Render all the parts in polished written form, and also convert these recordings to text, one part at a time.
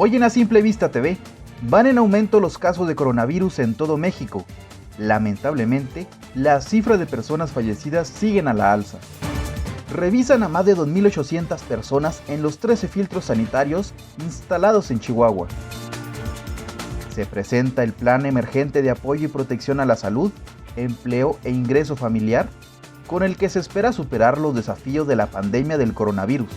Hoy en A Simple Vista TV, van en aumento los casos de coronavirus en todo México. Lamentablemente, las cifras de personas fallecidas siguen a la alza. Revisan a más de 2.800 personas en los 13 filtros sanitarios instalados en Chihuahua. Se presenta el Plan Emergente de Apoyo y Protección a la Salud, Empleo e Ingreso Familiar, con el que se espera superar los desafíos de la pandemia del coronavirus.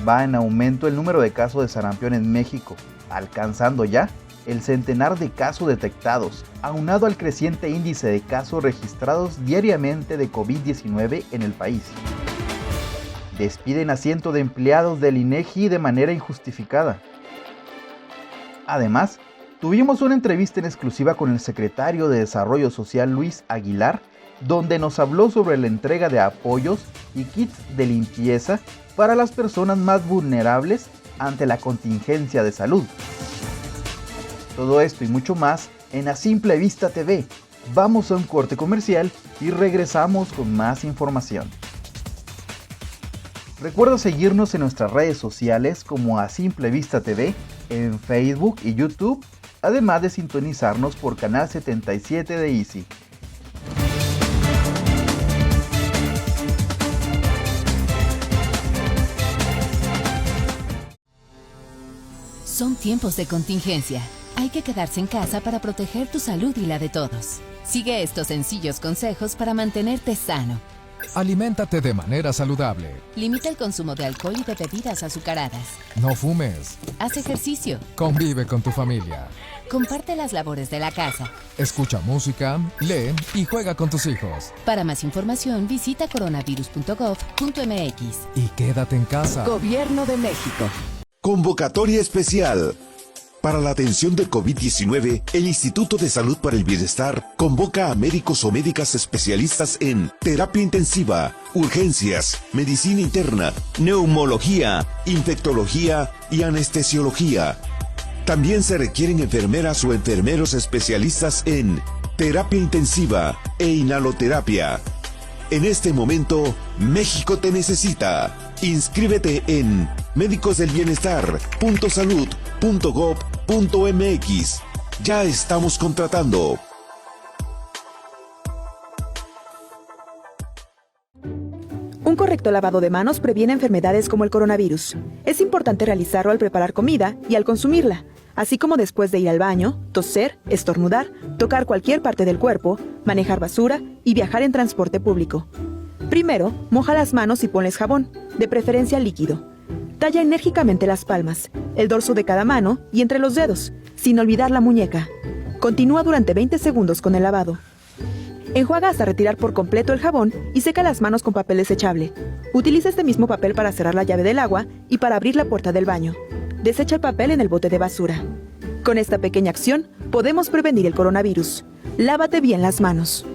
Va en aumento el número de casos de sarampión en México, alcanzando ya el centenar de casos detectados, aunado al creciente índice de casos registrados diariamente de COVID-19 en el país. Despiden a cientos de empleados del INEGI de manera injustificada. Además, tuvimos una entrevista en exclusiva con el secretario de Desarrollo Social Luis Aguilar, donde nos habló sobre la entrega de apoyos y kits de limpieza para las personas más vulnerables ante la contingencia de salud. Todo esto y mucho más en A Simple Vista TV. Vamos a un corte comercial y regresamos con más información. Recuerda seguirnos en nuestras redes sociales como A Simple Vista TV en Facebook y YouTube, además de sintonizarnos por Canal 77 de Easy. Son tiempos de contingencia. Hay que quedarse en casa para proteger tu salud y la de todos. Sigue estos sencillos consejos para mantenerte sano. Aliméntate de manera saludable. Limita el consumo de alcohol y de bebidas azucaradas. No fumes. Haz ejercicio. Convive con tu familia. Comparte las labores de la casa. Escucha música, lee y juega con tus hijos. Para más información, visita coronavirus.gov.mx. Y quédate en casa. Gobierno de México. Convocatoria especial. Para la atención del COVID-19, el Instituto de Salud para el Bienestar convoca a médicos o médicas especialistas en terapia intensiva, urgencias, medicina interna, neumología, infectología y anestesiología. También se requieren enfermeras o enfermeros especialistas en terapia intensiva e inhaloterapia. En este momento, México te necesita. Inscríbete en médicosdelbienestar.salud.gov.mx. Ya estamos contratando. Un correcto lavado de manos previene enfermedades como el coronavirus. Es importante realizarlo al preparar comida y al consumirla, así como después de ir al baño, toser, estornudar, tocar cualquier parte del cuerpo, manejar basura y viajar en transporte público. Primero, moja las manos y ponles jabón, de preferencia líquido. Talla enérgicamente las palmas, el dorso de cada mano y entre los dedos, sin olvidar la muñeca. Continúa durante 20 segundos con el lavado. Enjuaga hasta retirar por completo el jabón y seca las manos con papel desechable. Utiliza este mismo papel para cerrar la llave del agua y para abrir la puerta del baño. Desecha el papel en el bote de basura. Con esta pequeña acción, podemos prevenir el coronavirus. Lávate bien las manos.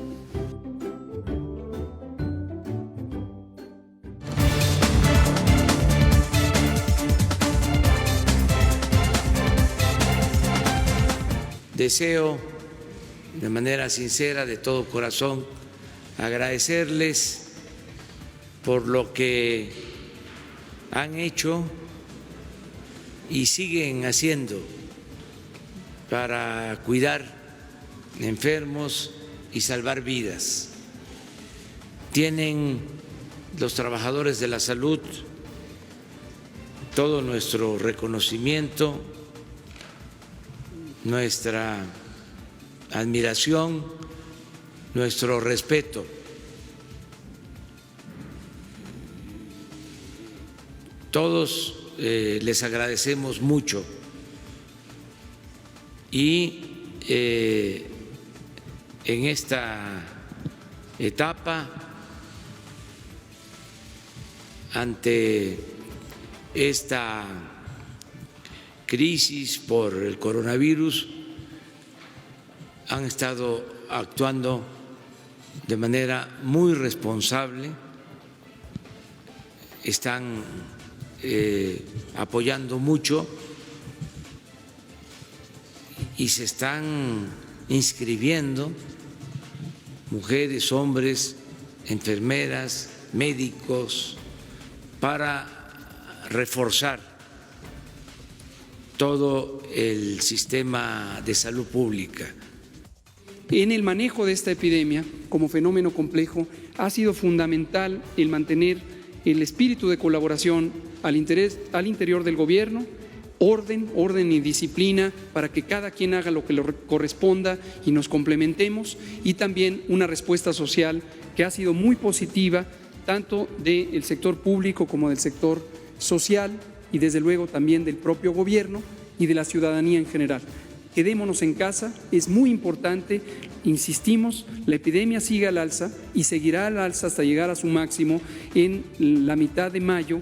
Deseo de manera sincera, de todo corazón, agradecerles por lo que han hecho y siguen haciendo para cuidar enfermos y salvar vidas. Tienen los trabajadores de la salud todo nuestro reconocimiento, nuestra admiración, nuestro respeto. Todos les agradecemos mucho y en esta etapa, ante esta crisis por el coronavirus, han estado actuando de manera muy responsable, están apoyando mucho y se están inscribiendo mujeres, hombres, enfermeras, médicos, para reforzar todo el sistema de salud pública. En el manejo de esta epidemia, como fenómeno complejo, ha sido fundamental el mantener el espíritu de colaboración al interior del gobierno, orden y disciplina para que cada quien haga lo que le corresponda y nos complementemos, y también una respuesta social que ha sido muy positiva, tanto del sector público como del sector social y desde luego también del propio gobierno y de la ciudadanía en general. Quedémonos en casa, es muy importante, insistimos, la epidemia sigue al alza y seguirá al alza hasta llegar a su máximo en la mitad de mayo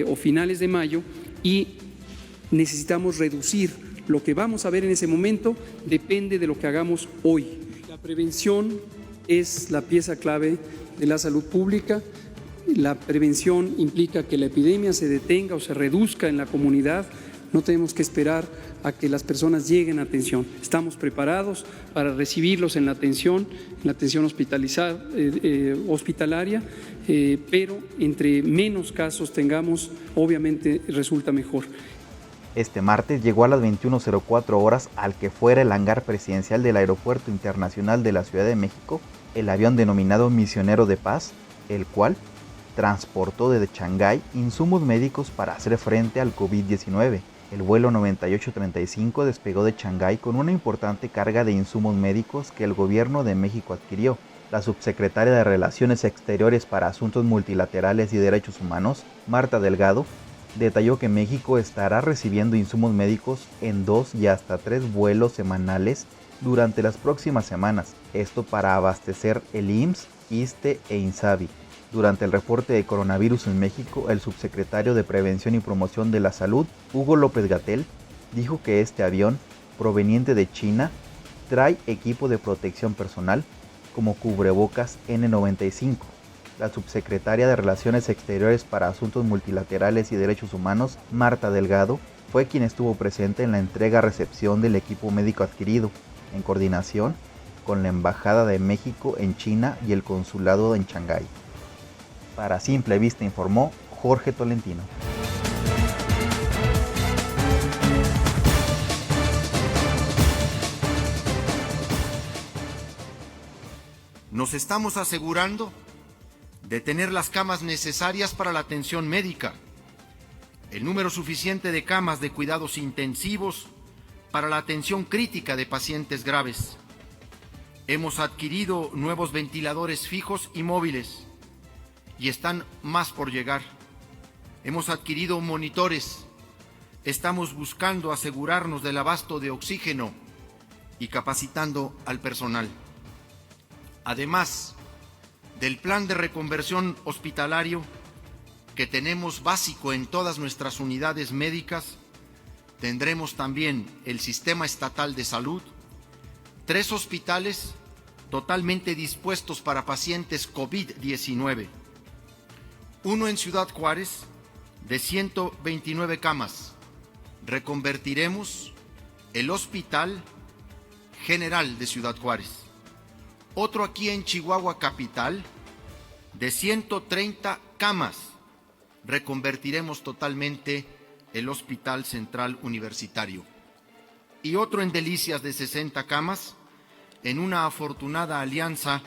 o finales de mayo, y necesitamos reducir. Lo que vamos a ver en ese momento depende de lo que hagamos hoy. La prevención es la pieza clave de la salud pública. La prevención implica que la epidemia se detenga o se reduzca en la comunidad. No tenemos que esperar a que las personas lleguen a atención. Estamos preparados para recibirlos en la atención hospitalaria, pero entre menos casos tengamos, obviamente resulta mejor. Este martes llegó a las 21:04 horas al que fuera el hangar presidencial del Aeropuerto Internacional de la Ciudad de México el avión denominado Misionero de Paz, el cual transportó desde Shanghái insumos médicos para hacer frente al COVID-19. El vuelo 9835 despegó de Shanghái con una importante carga de insumos médicos que el gobierno de México adquirió. La subsecretaria de Relaciones Exteriores para Asuntos Multilaterales y Derechos Humanos, Marta Delgado, detalló que México estará recibiendo insumos médicos en 2 y hasta 3 vuelos semanales durante las próximas semanas, esto para abastecer el IMSS, ISSSTE e INSABI. Durante el reporte de coronavirus en México, el subsecretario de Prevención y Promoción de la Salud, Hugo López-Gatell, dijo que este avión, proveniente de China, trae equipo de protección personal como cubrebocas N95. La subsecretaria de Relaciones Exteriores para Asuntos Multilaterales y Derechos Humanos, Marta Delgado, fue quien estuvo presente en la entrega-recepción del equipo médico adquirido, en coordinación con la Embajada de México en China y el Consulado en Shanghái. Para Simple Vista informó Jorge Tolentino. Nos estamos asegurando de tener las camas necesarias para la atención médica, el número suficiente de camas de cuidados intensivos para la atención crítica de pacientes graves. Hemos adquirido nuevos ventiladores fijos y móviles y están más por llegar. Hemos adquirido monitores. Estamos buscando asegurarnos del abasto de oxígeno y capacitando al personal. Además del plan de reconversión hospitalario que tenemos básico en todas nuestras unidades médicas, tendremos también el Sistema Estatal de Salud, 3 hospitales totalmente dispuestos para pacientes COVID-19, uno en Ciudad Juárez de 129 camas. Reconvertiremos el Hospital General de Ciudad Juárez. Otro aquí en Chihuahua Capital de 130 camas. Reconvertiremos totalmente el Hospital Central Universitario. Y otro en Delicias de 60 camas, en una afortunada alianza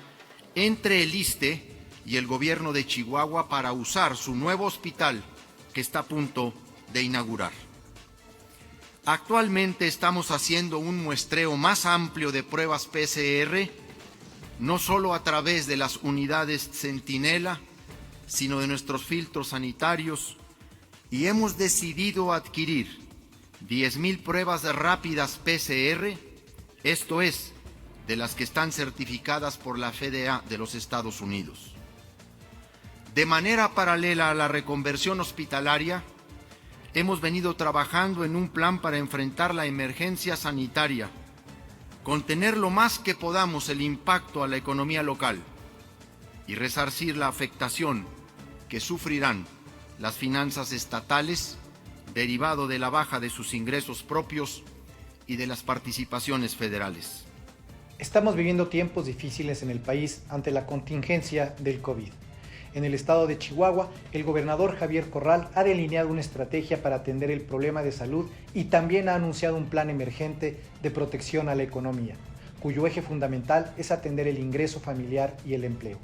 entre el ISSSTE y el gobierno de Chihuahua para usar su nuevo hospital que está a punto de inaugurar. Actualmente estamos haciendo un muestreo más amplio de pruebas PCR, no solo a través de las unidades Centinela, sino de nuestros filtros sanitarios, y hemos decidido adquirir 10,000 pruebas rápidas PCR, esto es, de las que están certificadas por la FDA de los Estados Unidos. De manera paralela a la reconversión hospitalaria, hemos venido trabajando en un plan para enfrentar la emergencia sanitaria, contener lo más que podamos el impacto a la economía local y resarcir la afectación que sufrirán las finanzas estatales derivado de la baja de sus ingresos propios y de las participaciones federales. Estamos viviendo tiempos difíciles en el país ante la contingencia del COVID. En el estado de Chihuahua, el gobernador Javier Corral ha delineado una estrategia para atender el problema de salud y también ha anunciado un plan emergente de protección a la economía, cuyo eje fundamental es atender el ingreso familiar y el empleo.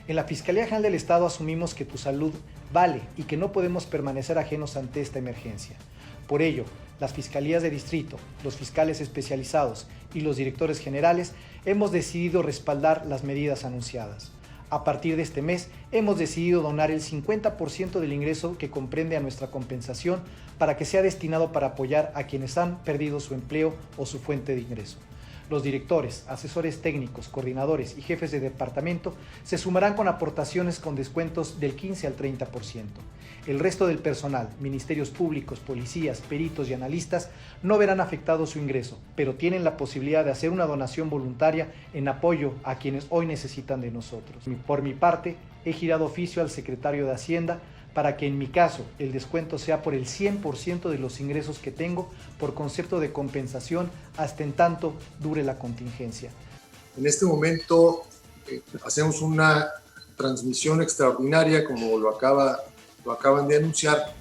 En la Fiscalía General del Estado asumimos que tu salud vale y que no podemos permanecer ajenos ante esta emergencia. Por ello, las fiscalías de distrito, los fiscales especializados y los directores generales hemos decidido respaldar las medidas anunciadas. A partir de este mes, hemos decidido donar el 50% del ingreso que comprende a nuestra compensación para que sea destinado para apoyar a quienes han perdido su empleo o su fuente de ingreso. Los directores, asesores técnicos, coordinadores y jefes de departamento se sumarán con aportaciones con descuentos del 15 al 30%. El resto del personal, ministerios públicos, policías, peritos y analistas no verán afectado su ingreso, pero tienen la posibilidad de hacer una donación voluntaria en apoyo a quienes hoy necesitan de nosotros. Por mi parte, he girado oficio al secretario de Hacienda para que en mi caso el descuento sea por el 100% de los ingresos que tengo por concepto de compensación hasta en tanto dure la contingencia. En este momento hacemos una transmisión extraordinaria, como lo acaban de anunciar,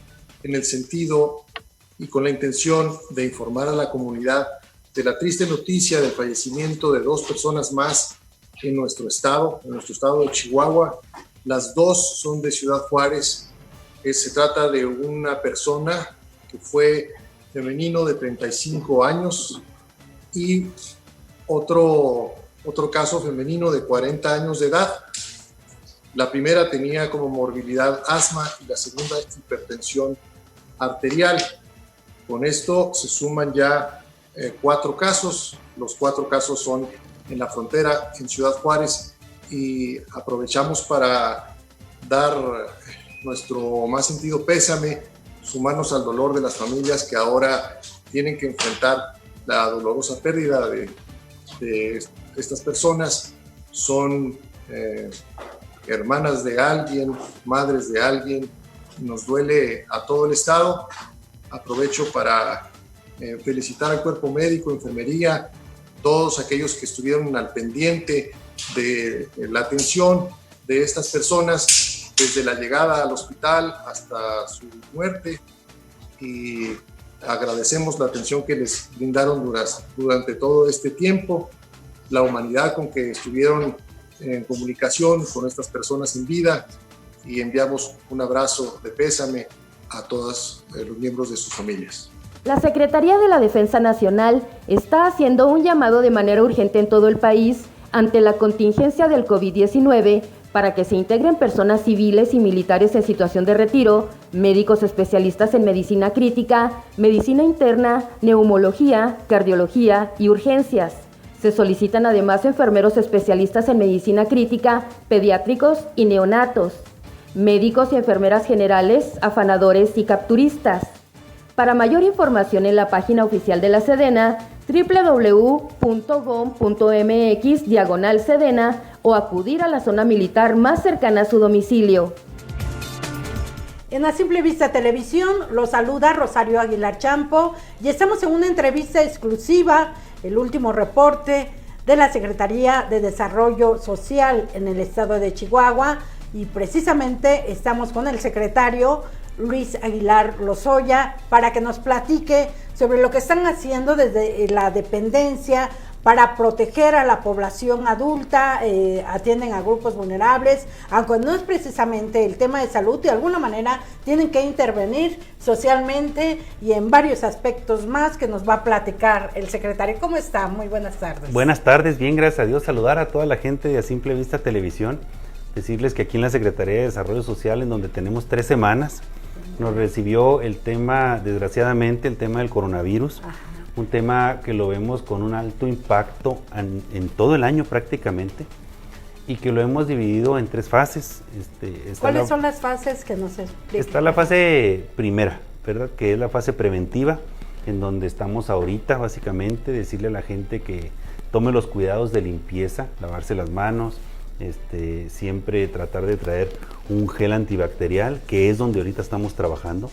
en el sentido y con la intención de informar a la comunidad de la triste noticia del fallecimiento de 2 personas más en nuestro estado de Chihuahua. Las 2 son de Ciudad Juárez. Se trata de una persona que fue femenino de 35 años y otro caso femenino de 40 años de edad. La primera tenía como morbilidad asma y la segunda hipertensión arterial. Con esto se suman ya 4 casos. Los 4 casos son en la frontera, en Ciudad Juárez, y aprovechamos para dar nuestro más sentido pésame, sumarnos al dolor de las familias que ahora tienen que enfrentar la dolorosa pérdida de estas personas. Son hermanas de alguien, madres de alguien. Nos duele a todo el estado. Aprovecho para felicitar al cuerpo médico, enfermería, todos aquellos que estuvieron al pendiente de la atención de estas personas desde la llegada al hospital hasta su muerte, y agradecemos la atención que les brindaron durante todo este tiempo, la humanidad con que estuvieron en comunicación con estas personas en vida, y enviamos un abrazo de pésame a todos los miembros de sus familias. La Secretaría de la Defensa Nacional está haciendo un llamado de manera urgente en todo el país ante la contingencia del COVID-19 para que se integren personas civiles y militares en situación de retiro, médicos especialistas en medicina crítica, medicina interna, neumología, cardiología y urgencias. Se solicitan además enfermeros especialistas en medicina crítica, pediátricos y neonatos, médicos y enfermeras generales, afanadores y capturistas. Para mayor información en la página oficial de la Sedena, www.gom.mx/Sedena, o acudir a la zona militar más cercana a su domicilio. En A Simple Vista Televisión los saluda Rosario Aguilar Champo y estamos en una entrevista exclusiva, el último reporte de la Secretaría de Desarrollo Social en el estado de Chihuahua, y precisamente estamos con el secretario Luis Aguilar Lozoya para que nos platique sobre lo que están haciendo desde la dependencia para proteger a la población adulta, atienden a grupos vulnerables, aunque no es precisamente el tema de salud, de alguna manera tienen que intervenir socialmente y en varios aspectos más que nos va a platicar el secretario. ¿Cómo está? Muy buenas tardes. Buenas tardes, bien, gracias a Dios. Saludar a toda la gente de A Simple Vista Televisión, decirles que aquí en la Secretaría de Desarrollo Social, en donde tenemos 3 semanas, nos recibió el tema, desgraciadamente, el tema del coronavirus. Ajá. Un tema que lo vemos con un alto impacto en todo el año prácticamente, y que lo hemos dividido en 3 fases. ¿Cuáles son las fases que nos explican? Está la fase primera, ¿verdad?, que es la fase preventiva, en donde estamos ahorita básicamente, decirle a la gente que tome los cuidados de limpieza, lavarse las manos, siempre tratar de traer un gel antibacterial, que es donde ahorita estamos trabajando.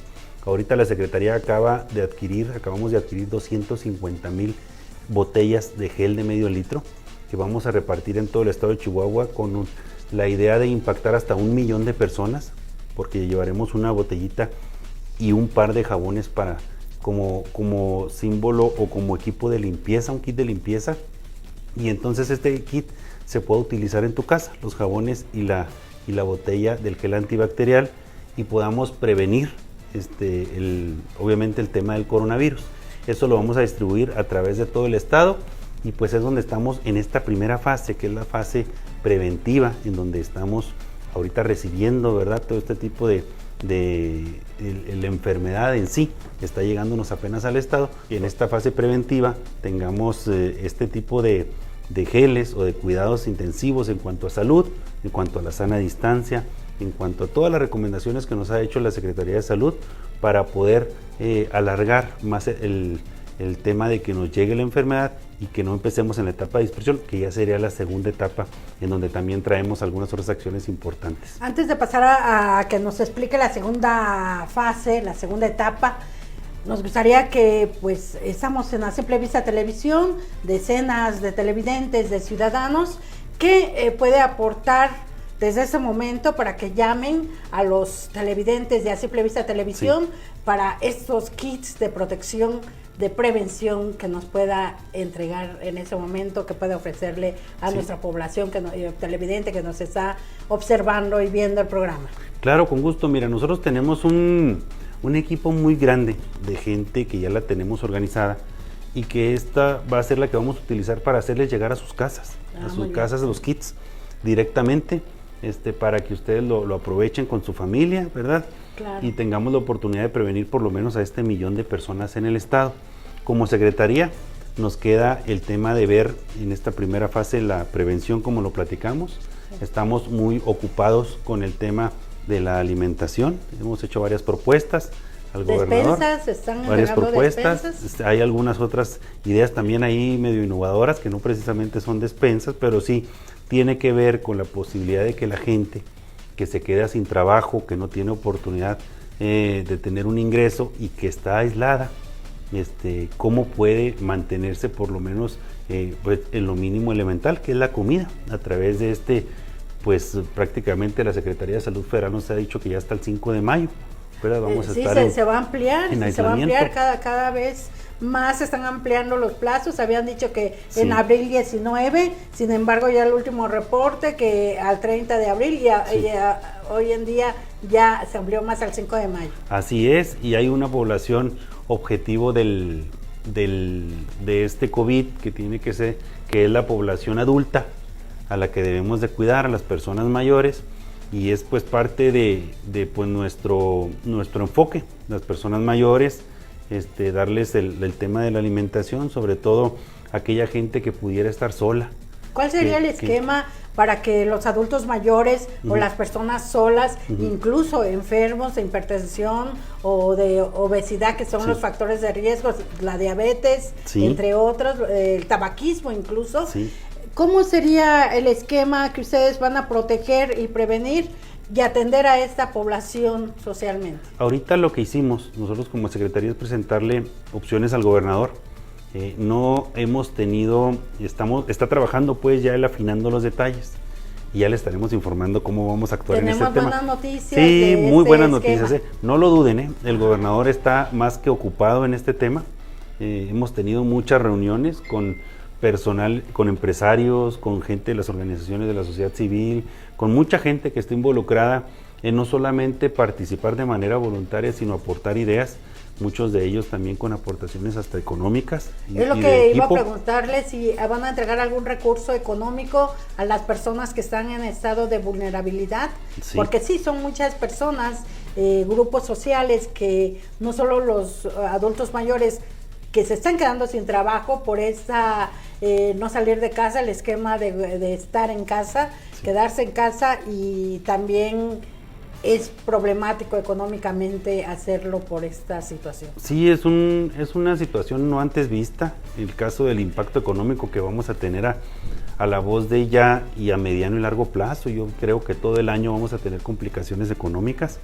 Ahorita la Secretaría acabamos de adquirir 250,000 botellas de gel de medio litro que vamos a repartir en todo el estado de Chihuahua con la idea de impactar hasta 1 millón de personas, porque llevaremos una botellita y un par de jabones para como símbolo o como equipo de limpieza, un kit de limpieza, y entonces este kit se puede utilizar en tu casa, los jabones y la botella del gel antibacterial, y podamos prevenir obviamente el tema del coronavirus. Eso lo vamos a distribuir a través de todo el estado, y pues es donde estamos en esta primera fase, que es la fase preventiva, en donde estamos ahorita recibiendo, ¿verdad?, todo este tipo de la enfermedad en sí está llegándonos apenas al estado, y en esta fase preventiva tengamos este tipo de geles o de cuidados intensivos en cuanto a salud, en cuanto a la sana distancia, en cuanto a todas las recomendaciones que nos ha hecho la Secretaría de Salud para poder alargar más el tema de que nos llegue la enfermedad y que no empecemos en la etapa de dispersión, que ya sería la segunda etapa, en donde también traemos algunas otras acciones importantes. Antes de pasar a que nos explique la segunda fase, la segunda etapa, nos gustaría que, pues, estamos en A Simple Vista Televisión, decenas de televidentes, de ciudadanos, que puede aportar desde ese momento para que llamen a los televidentes de A Simple Vista Televisión, sí, para estos kits de protección, de prevención que nos pueda entregar en ese momento, que pueda ofrecerle a, sí, nuestra población televidente que nos está observando y viendo el programa. Claro, con gusto. Mira, nosotros tenemos un equipo muy grande de gente que ya la tenemos organizada, y que esta va a ser la que vamos a utilizar para hacerles llegar a sus casas, los kits directamente, para que ustedes lo aprovechen con su familia, ¿verdad? Claro. Y tengamos la oportunidad de prevenir por lo menos a 1 millón de personas en el estado. Como Secretaría nos queda el tema de ver en esta primera fase la prevención, como lo platicamos. Estamos muy ocupados con el tema de la alimentación, hemos hecho varias propuestas al gobernador, varias propuestas, hay algunas otras ideas también ahí medio innovadoras que no precisamente son despensas, pero sí tiene que ver con la posibilidad de que la gente que se queda sin trabajo, que no tiene oportunidad de tener un ingreso y que está aislada, cómo puede mantenerse por lo menos pues, en lo mínimo elemental, que es la comida, a través de pues prácticamente la Secretaría de Salud Federal nos ha dicho que ya hasta el 5 de mayo, ¿verdad? Vamos a estar se va a ampliar, se va a ampliar cada vez más, se están ampliando los plazos. Habían dicho que sí, en abril 19, sin embargo ya el último reporte que al 30 de abril, ya hoy en día ya se amplió más al 5 de mayo. Así es, y hay una población objetivo de este COVID que tiene que ser, que es la población adulta, a la que debemos de cuidar, a las personas mayores, y es pues parte de pues nuestro enfoque, las personas mayores, darles el tema de la alimentación, sobre todo aquella gente que pudiera estar sola. ¿Cuál sería el esquema para que los adultos mayores o las personas solas, incluso enfermos de hipertensión o de obesidad, que son los factores de riesgo, la diabetes, entre otros, el tabaquismo incluso, ¿cómo sería el esquema que ustedes van a proteger y prevenir y atender a esta población socialmente? Ahorita lo que hicimos nosotros como Secretaría es presentarle opciones al gobernador. No hemos tenido, está trabajando pues ya él afinando los detalles, y ya le estaremos informando cómo vamos a actuar en este tema. Tenemos buenas noticias. Sí, muy buenas noticias. No lo duden, el gobernador está más que ocupado en este tema. Hemos tenido muchas reuniones con personal, con empresarios, con gente de las organizaciones de la sociedad civil, con mucha gente que está involucrada en no solamente participar de manera voluntaria, sino aportar ideas, muchos de ellos también con aportaciones hasta económicas. Es lo que iba a preguntarle, si van a entregar algún recurso económico a las personas que están en estado de vulnerabilidad, porque sí, son muchas personas, grupos sociales, que no solo los adultos mayores que se están quedando sin trabajo por esa no salir de casa, el esquema de estar en casa, quedarse en casa, y también es problemático económicamente hacerlo por esta situación. Sí, es una situación no antes vista, el caso del impacto económico que vamos a tener a la voz de ella, y a mediano y largo plazo. Yo creo que todo el año vamos a tener complicaciones económicas.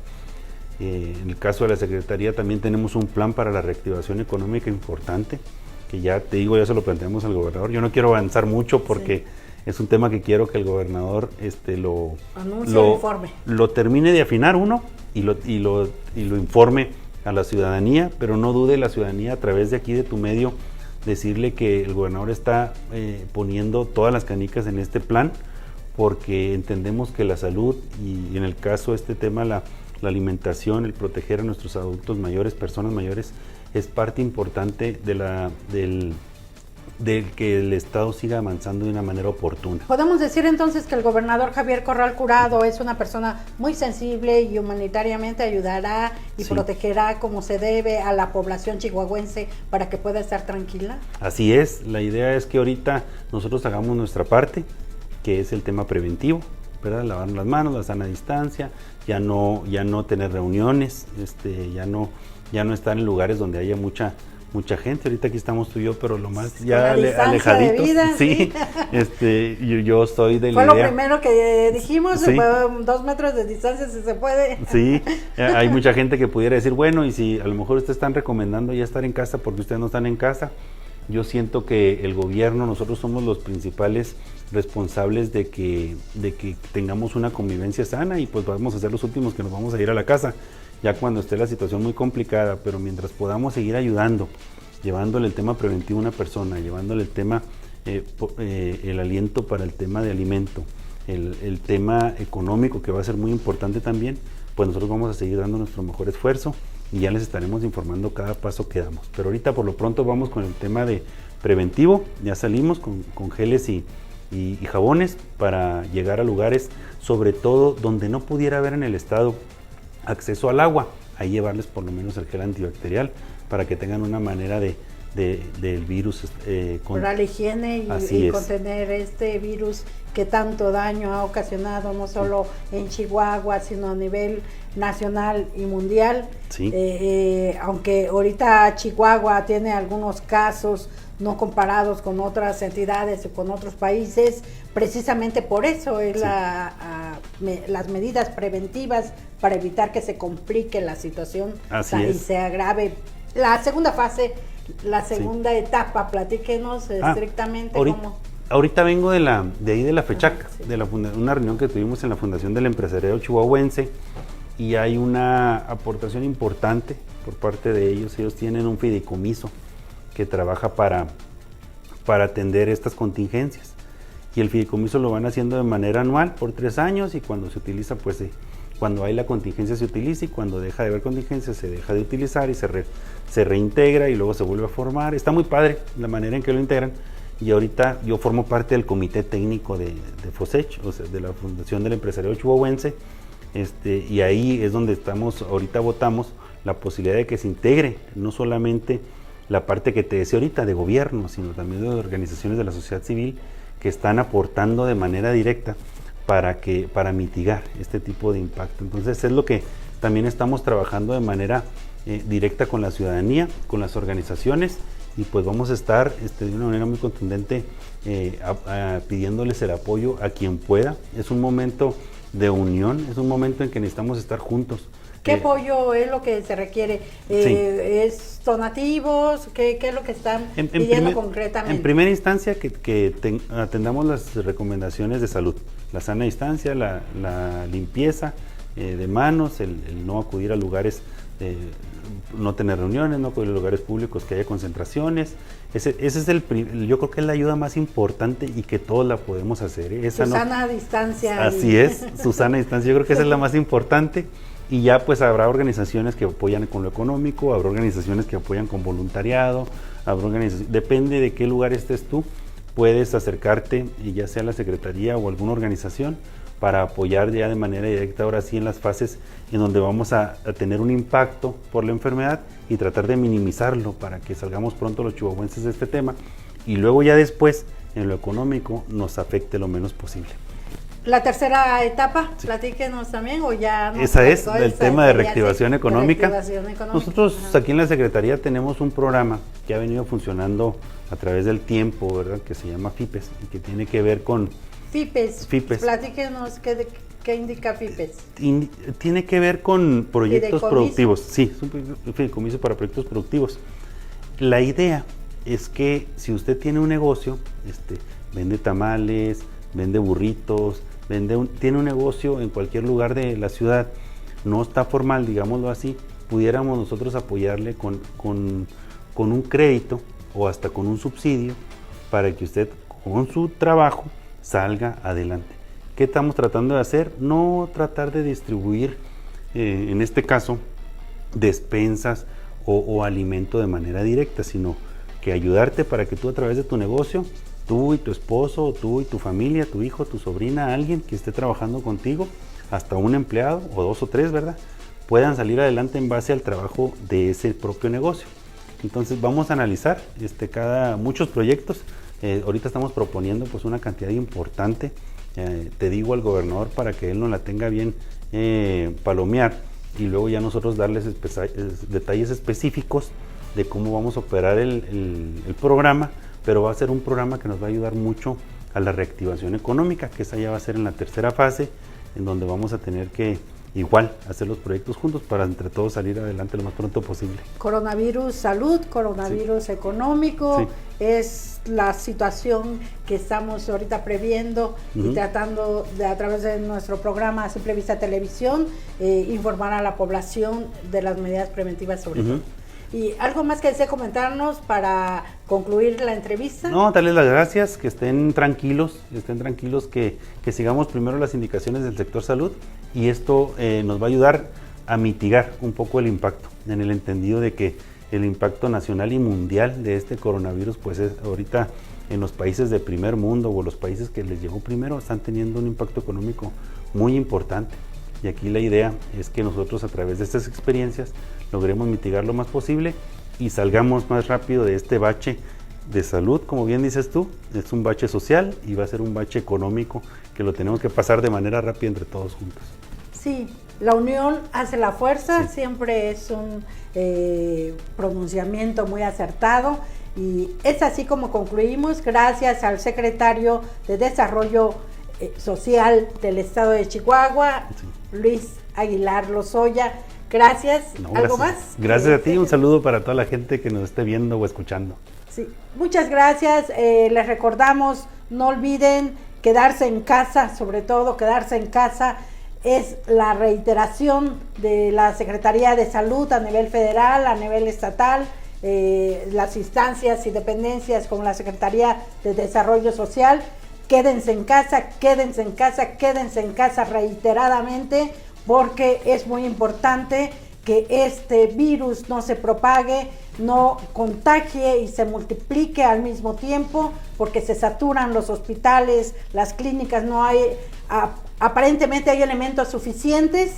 En el caso de la Secretaría también tenemos un plan para la reactivación económica importante, que ya te digo, ya se lo planteamos al gobernador. Yo no quiero avanzar mucho porque Es un tema que quiero que el gobernador informe. Lo termine de afinar uno y lo informe a la ciudadanía, pero no dude la ciudadanía a través de aquí de tu medio decirle que el gobernador está poniendo todas las canicas en este plan, porque entendemos que la salud y en el caso de este tema la alimentación, el proteger a nuestros adultos mayores, personas mayores, es parte importante de que el Estado siga avanzando de una manera oportuna. Podemos decir entonces que el gobernador Javier Corral Curado es una persona muy sensible y humanitariamente ayudará y protegerá como se debe a la población chihuahuense para que pueda estar tranquila. Así es, la idea es que ahorita nosotros hagamos nuestra parte, que es el tema preventivo, ¿verdad? Lavar las manos, la sana distancia, ya no tener reuniones, ya no estar en lugares donde haya mucha gente. Ahorita aquí estamos tú y yo, pero lo más ya alejaditos. De vida, sí. Yo soy de la idea. Fue lo primero que dijimos, sí. 2 metros de distancia si se puede. Sí, hay mucha gente que pudiera decir, bueno, y si a lo mejor ustedes están recomendando ya estar en casa porque ustedes no están en casa. Yo siento que el gobierno, nosotros somos los principales responsables de que tengamos una convivencia sana, y pues vamos a ser los últimos que nos vamos a ir a la casa ya cuando esté la situación muy complicada, pero mientras podamos seguir ayudando, llevándole el tema preventivo a una persona, llevándole el tema, el aliento para el tema de alimento, el tema económico, que va a ser muy importante también, pues nosotros vamos a seguir dando nuestro mejor esfuerzo y ya les estaremos informando cada paso que damos. Pero ahorita por lo pronto vamos con el tema de preventivo, ya salimos con geles y jabones para llegar a lugares, sobre todo donde no pudiera haber en el estado acceso al agua, ahí llevarles por lo menos el gel antibacterial para que tengan una manera del virus. Para la higiene y contener este virus que tanto daño ha ocasionado, no solo en Chihuahua, sino a nivel nacional y mundial. Sí. Aunque ahorita Chihuahua tiene algunos casos no comparados con otras entidades o con otros países, precisamente por eso es las medidas preventivas para evitar que se complique la situación y se agrave. La segunda fase, la segunda etapa, platíquenos estrictamente cómo. Ahorita vengo de ahí de la FECHAC, de una reunión que tuvimos en la Fundación del Empresariado Chihuahuense, y hay una aportación importante por parte de ellos. Ellos tienen un fideicomiso que trabaja para atender estas contingencias, y el fideicomiso lo van haciendo de manera anual por 3 años, y cuando se utiliza, pues cuando hay la contingencia se utiliza, y cuando deja de haber contingencia se deja de utilizar y se reintegra y luego se vuelve a formar. Está muy padre la manera en que lo integran, y ahorita yo formo parte del comité técnico de FOSECH, o sea, de la Fundación del Empresariado Chihuahuense, y ahí es donde ahorita votamos la posibilidad de que se integre no solamente la parte que te decía ahorita de gobierno, sino también de organizaciones de la sociedad civil que están aportando de manera directa para mitigar este tipo de impacto. Entonces es lo que también estamos trabajando de manera directa con la ciudadanía, con las organizaciones, y pues vamos a estar de una manera muy contundente pidiéndoles el apoyo a quien pueda. Es un momento de unión, es un momento en que necesitamos estar juntos. ¿Qué apoyo es lo que se requiere? ¿Es donativos? ¿Qué es lo que están pidiendo concretamente? En primera instancia, que atendamos las recomendaciones de salud, la sana distancia, la limpieza de manos, el no acudir a lugares, no tener reuniones, no acudir a lugares públicos que haya concentraciones. Ese es yo creo que es la ayuda más importante y que todos la podemos hacer. Sana distancia. Así es, su sana distancia, yo creo que esa es la más importante. Y ya pues habrá organizaciones que apoyan con lo económico, habrá organizaciones que apoyan con voluntariado, depende de qué lugar estés tú, puedes acercarte, y ya sea a la Secretaría o alguna organización, para apoyar ya de manera directa, ahora sí, en las fases en donde vamos a tener un impacto por la enfermedad y tratar de minimizarlo para que salgamos pronto los chihuahuenses de este tema, y luego ya después en lo económico nos afecte lo menos posible. La tercera etapa, platíquenos también, o ya... Esa es el tema de reactivación económica. Nosotros aquí en la Secretaría tenemos un programa que ha venido funcionando a través del tiempo, ¿verdad?, que se llama FIPES, y que tiene que ver con... FIPES. Platíquenos qué indica FIPES. Tiene que ver con proyectos productivos. Sí, es un fideicomiso para proyectos productivos. La idea es que si usted tiene un negocio, vende tamales, vende burritos, tiene un negocio en cualquier lugar de la ciudad, no está formal, digámoslo así, pudiéramos nosotros apoyarle con un crédito o hasta con un subsidio para que usted con su trabajo salga adelante. ¿Qué estamos tratando de hacer? No tratar de distribuir, en este caso, despensas o alimento de manera directa, sino que ayudarte para que tú a través de tu negocio, tú y tu esposo, tú y tu familia, tu hijo, tu sobrina, alguien que esté trabajando contigo, hasta un empleado o 2 o 3, ¿verdad?, puedan salir adelante en base al trabajo de ese propio negocio. Entonces vamos a analizar muchos proyectos. Ahorita estamos proponiendo pues una cantidad importante. Te digo al gobernador para que él nos la tenga bien palomear y luego ya nosotros darles detalles específicos de cómo vamos a operar el programa, pero va a ser un programa que nos va a ayudar mucho a la reactivación económica, que esa ya va a ser en la tercera fase, en donde vamos a tener que igual hacer los proyectos juntos para entre todos salir adelante lo más pronto posible. Coronavirus salud, coronavirus económico, sí. Es la situación que estamos ahorita previendo y tratando de, a través de nuestro programa Simple Vista Televisión, informar a la población de las medidas preventivas sobre todo. ¿Y algo más que desee comentarnos para concluir la entrevista? No, darles las gracias, que estén tranquilos, que sigamos primero las indicaciones del sector salud y esto nos va a ayudar a mitigar un poco el impacto, en el entendido de que el impacto nacional y mundial de este coronavirus, pues es ahorita en los países de primer mundo o los países que les llegó primero, están teniendo un impacto económico muy importante. Y aquí la idea es que nosotros a través de estas experiencias logremos mitigar lo más posible y salgamos más rápido de este bache de salud, como bien dices tú, es un bache social y va a ser un bache económico que lo tenemos que pasar de manera rápida entre todos juntos. Sí, la unión hace la fuerza, sí. Siempre es un pronunciamiento muy acertado y es así como concluimos, gracias al secretario de Desarrollo Social del Estado de Chihuahua, sí. Luis Aguilar Lozoya. Gracias. ¿Algo más? Gracias a ti, un saludo para toda la gente que nos esté viendo o escuchando. Sí, muchas gracias. Les recordamos, no olviden quedarse en casa, sobre todo quedarse en casa. Es la reiteración de la Secretaría de Salud a nivel federal, a nivel estatal, las instancias y dependencias como la Secretaría de Desarrollo Social. Quédense en casa, quédense en casa, quédense en casa reiteradamente, porque es muy importante que este virus no se propague, no contagie y se multiplique al mismo tiempo, porque se saturan los hospitales, las clínicas, no hay, aparentemente hay elementos suficientes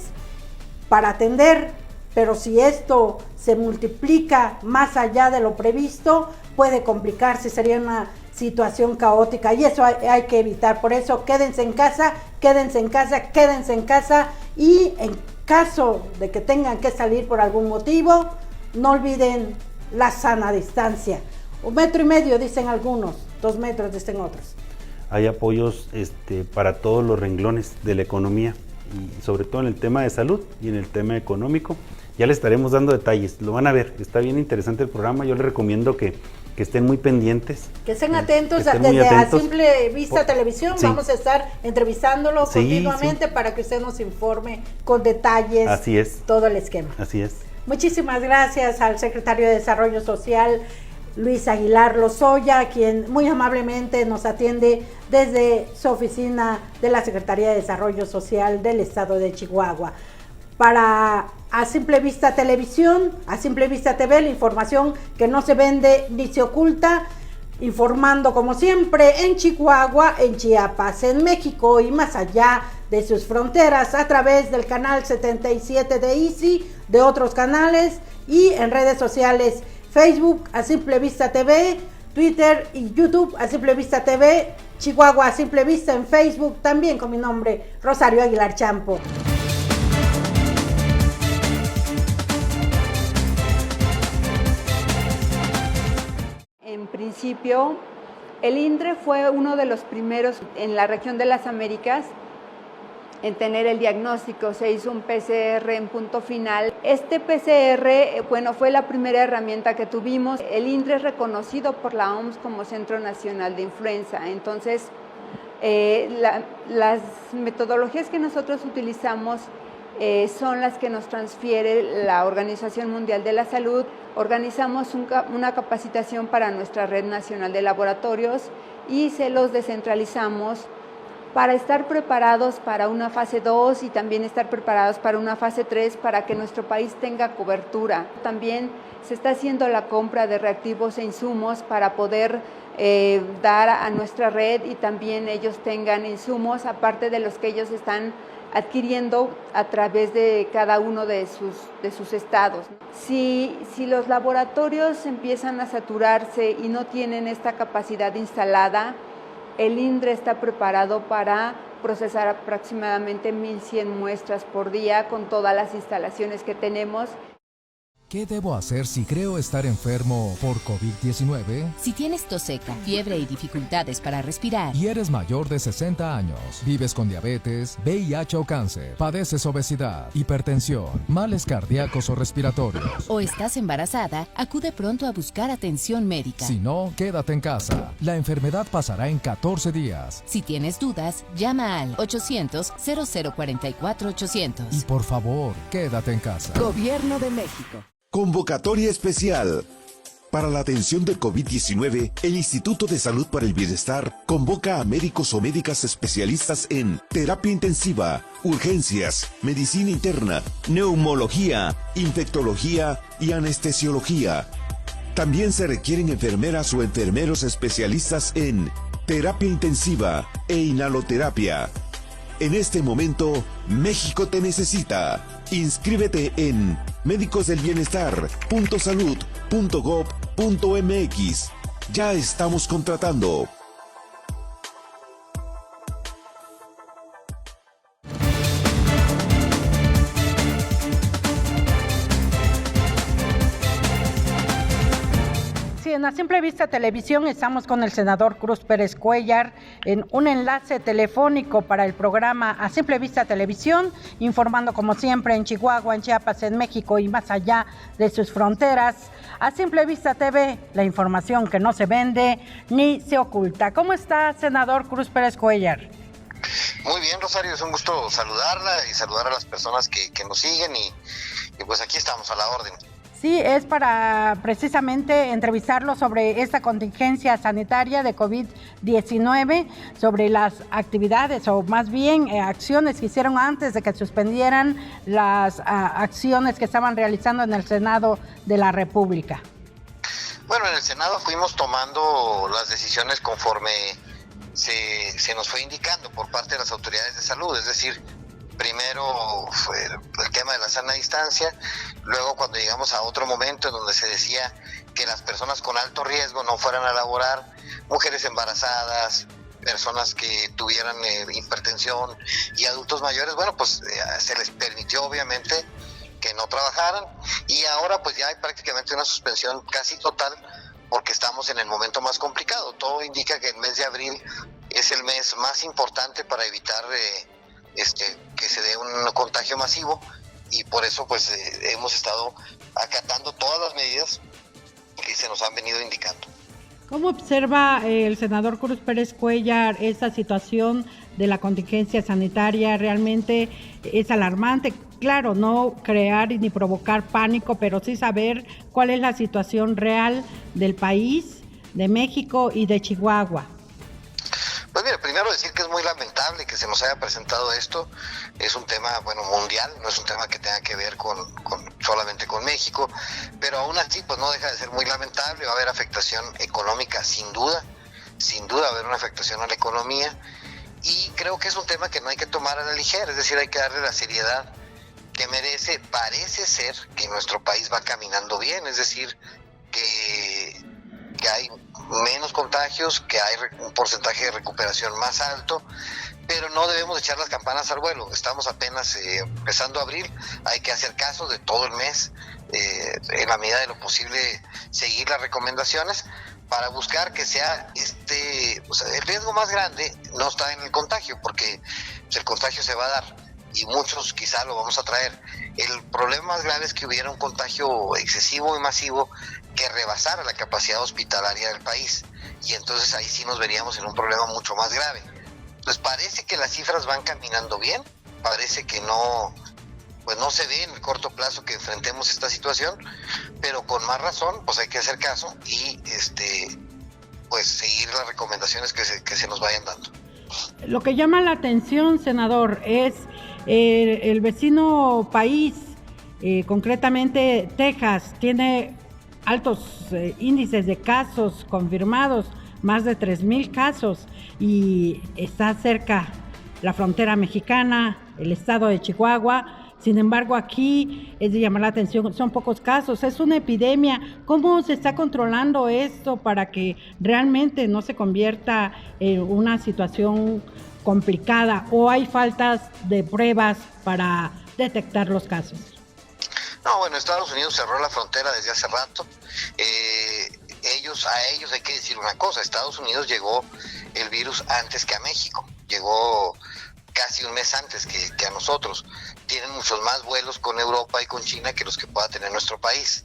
para atender, pero si esto se multiplica más allá de lo previsto, puede complicarse, sería una situación caótica y eso hay que evitar. Por eso quédense en casa, quédense en casa, quédense en casa y en caso de que tengan que salir por algún motivo, no olviden la sana distancia. 1,5 metros dicen algunos, 2 metros dicen otros. Hay apoyos para todos los renglones de la economía y sobre todo en el tema de salud y en el tema económico. Ya les estaremos dando detalles, lo van a ver, está bien interesante el programa, yo les recomiendo que estén muy pendientes. Que estén atentos, desde A Simple Vista Televisión, sí. Vamos a estar entrevistándolo continuamente para que usted nos informe con detalles. Así es. Todo el esquema. Así es. Muchísimas gracias al secretario de Desarrollo Social, Luis Aguilar Lozoya, quien muy amablemente nos atiende desde su oficina de la Secretaría de Desarrollo Social del Estado de Chihuahua. Para A Simple Vista Televisión, A Simple Vista TV, la información que no se vende ni se oculta, informando como siempre en Chihuahua, en Chiapas, en México y más allá de sus fronteras a través del canal 77 de Easy, de otros canales y en redes sociales Facebook A Simple Vista TV, Twitter y YouTube A Simple Vista TV, Chihuahua A Simple Vista en Facebook, también con mi nombre Rosario Aguilar Champo. En principio, el INDRE fue uno de los primeros en la región de las Américas en tener el diagnóstico. Se hizo un PCR en punto final. Este PCR, fue la primera herramienta que tuvimos. El INDRE es reconocido por la OMS como Centro Nacional de Influenza. Entonces, Las metodologías que nosotros utilizamos son las que nos transfiere la Organización Mundial de la Salud. Organizamos una capacitación para nuestra Red Nacional de Laboratorios y se los descentralizamos para estar preparados para una fase 2 y también estar preparados para una fase 3 para que nuestro país tenga cobertura. También se está haciendo la compra de reactivos e insumos para poder dar a nuestra red y también ellos tengan insumos, aparte de los que ellos están adquiriendo a través de cada uno de sus estados. Si los laboratorios empiezan a saturarse y no tienen esta capacidad instalada, el INDRE está preparado para procesar aproximadamente 1,100 muestras por día con todas las instalaciones que tenemos. ¿Qué debo hacer si creo estar enfermo por COVID-19? Si tienes tos seca, fiebre y dificultades para respirar, Y eres mayor de 60 años, vives con diabetes, VIH o cáncer, padeces obesidad, hipertensión, males cardíacos o respiratorios. o estás embarazada, acude pronto a buscar atención médica. Si no, quédate en casa. La enfermedad pasará en 14 días. Si tienes dudas, llama al 800-0044-800. Y por favor, quédate en casa. Gobierno de México. Convocatoria especial. Para la atención del COVID-19, el Instituto de Salud para el Bienestar convoca a médicos o médicas especialistas en terapia intensiva, urgencias, medicina interna, neumología, infectología y anestesiología. También se requieren enfermeras o enfermeros especialistas en terapia intensiva e inhaloterapia. En este momento, México te inscríbete en médicosdelbienestar.salud.gov.mx. Ya estamos contratando. Sí, en A Simple Vista Televisión estamos con el senador Cruz Pérez Cuéllar en un enlace telefónico para el programa A Simple Vista Televisión, informando como siempre en Chihuahua, en Chiapas, en México y más allá de sus fronteras. A Simple Vista TV, la información que no se vende ni se oculta. ¿Cómo está, senador Cruz Pérez Cuéllar? Muy bien, Rosario, es un gusto saludarla y saludar a las personas que nos siguen y pues aquí estamos a la orden. Sí, es para precisamente entrevistarlo sobre esta contingencia sanitaria de COVID-19, sobre las actividades o más bien acciones que hicieron antes de que suspendieran las acciones que estaban realizando en el Senado de la República. Bueno, en el Senado fuimos tomando las decisiones conforme se nos fue indicando por parte de las autoridades de salud, es decir, primero fue el tema de la sana distancia, luego cuando llegamos a otro momento en donde se decía que las personas con alto riesgo no fueran a laborar, mujeres embarazadas, personas que tuvieran hipertensión y adultos mayores, bueno, pues se les permitió obviamente que no trabajaran y ahora pues ya hay prácticamente una suspensión casi total porque estamos en el momento más complicado. Todo indica que el mes de abril es el mes más importante para evitar que se dé un contagio masivo y por eso pues hemos estado acatando todas las medidas que se nos han venido indicando. ¿Cómo observa el senador Cruz Pérez Cuéllar esta situación de la contingencia sanitaria? Realmente es alarmante. Claro, no crear ni provocar pánico, pero sí saber cuál es la situación real del país, de México y de Chihuahua. Pues mira, primero decir que es muy lamentable que se nos haya presentado esto. Es un tema, mundial, no es un tema que tenga que ver solamente con México, pero aún así pues no deja de ser muy lamentable. Va a haber afectación económica sin duda va a haber una afectación a la economía y creo que es un tema que no hay que tomar a la ligera, es decir, hay que darle la seriedad que merece. Parece ser que nuestro país va caminando bien, es decir, que hay menos contagios, que hay un porcentaje de recuperación más alto, pero no debemos echar las campanas al vuelo. Estamos apenas empezando abril, hay que hacer caso de todo el mes, en la medida de lo posible seguir las recomendaciones para buscar que sea el riesgo más grande no está en el contagio, porque el contagio se va a dar y muchos quizá lo vamos a traer. El problema más grave es que hubiera un contagio excesivo y masivo que rebasara la capacidad hospitalaria del país y entonces ahí sí nos veríamos en un problema mucho más grave. pues parece que las cifras van caminando bien, parece que no se ve en el corto plazo que enfrentemos esta situación, pero con más razón pues hay que hacer caso y pues seguir las recomendaciones que se nos vayan dando. Lo que llama la atención, senador, es el vecino país, concretamente Texas, tiene altos índices de casos confirmados, más de 3,000 casos, y está cerca la frontera mexicana, el estado de Chihuahua. Sin embargo, aquí es de llamar la atención, son pocos casos, es una epidemia. ¿Cómo se está controlando esto para que realmente no se convierta en una situación complicada, o hay faltas de pruebas para detectar los casos? No, bueno, Estados Unidos cerró la frontera desde hace rato. A ellos hay que decir una cosa: Estados Unidos llegó el virus antes que a México, llegó casi un mes antes que a nosotros. Tienen muchos más vuelos con Europa y con China que los que pueda tener nuestro país.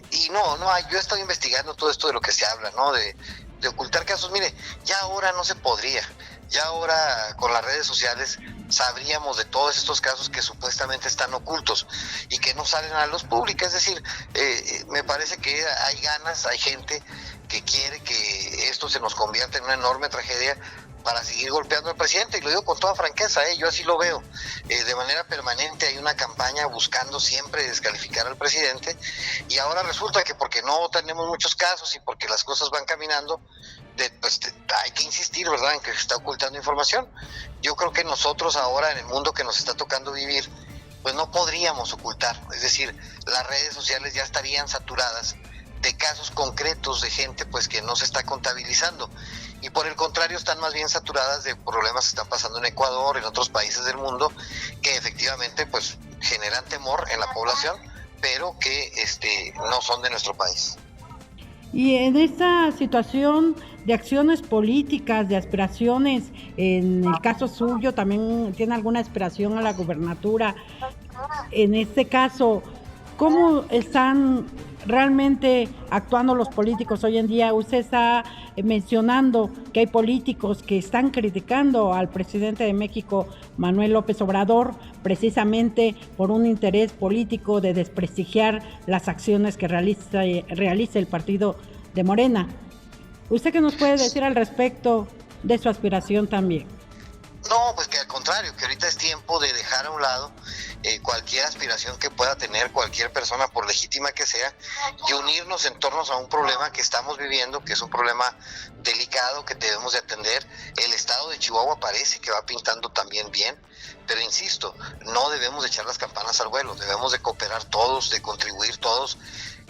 Y yo estoy investigando todo esto de lo que se habla, ¿no? De ocultar casos. Mire, ya ahora no se podría. Ya ahora con las redes sociales sabríamos de todos estos casos que supuestamente están ocultos y que no salen a la luz pública. Es decir, me parece que hay ganas, hay gente que quiere que esto se nos convierta en una enorme tragedia para seguir golpeando al presidente, y lo digo con toda franqueza, yo así lo veo. De manera permanente hay una campaña buscando siempre descalificar al presidente, y ahora resulta que porque no tenemos muchos casos y porque las cosas van caminando, hay que insistir, ¿verdad?, en que se está ocultando información. Yo creo que nosotros ahora, en el mundo que nos está tocando vivir, pues no podríamos ocultar. Es decir, las redes sociales ya estarían saturadas de casos concretos de gente pues que no se está contabilizando, y por el contrario están más bien saturadas de problemas que están pasando en Ecuador, en otros países del mundo, que efectivamente pues generan temor en la población, pero que no son de nuestro país. Y en esta situación de acciones políticas, de aspiraciones, en el caso suyo también tiene alguna aspiración a la gubernatura. En este caso, ¿cómo están realmente actuando los políticos hoy en día? Usted está mencionando que hay políticos que están criticando al presidente de México, Manuel López Obrador, precisamente por un interés político de desprestigiar las acciones que realiza el partido de Morena. ¿Usted qué nos puede decir al respecto de su aspiración también? No, pues que al contrario, que ahorita es tiempo de dejar a un lado cualquier aspiración que pueda tener cualquier persona, por legítima que sea, y unirnos en torno a un problema que estamos viviendo, que es un problema delicado que debemos de atender. El estado de Chihuahua parece que va pintando también bien, pero insisto, no debemos de echar las campanas al vuelo, debemos de cooperar todos, de contribuir todos,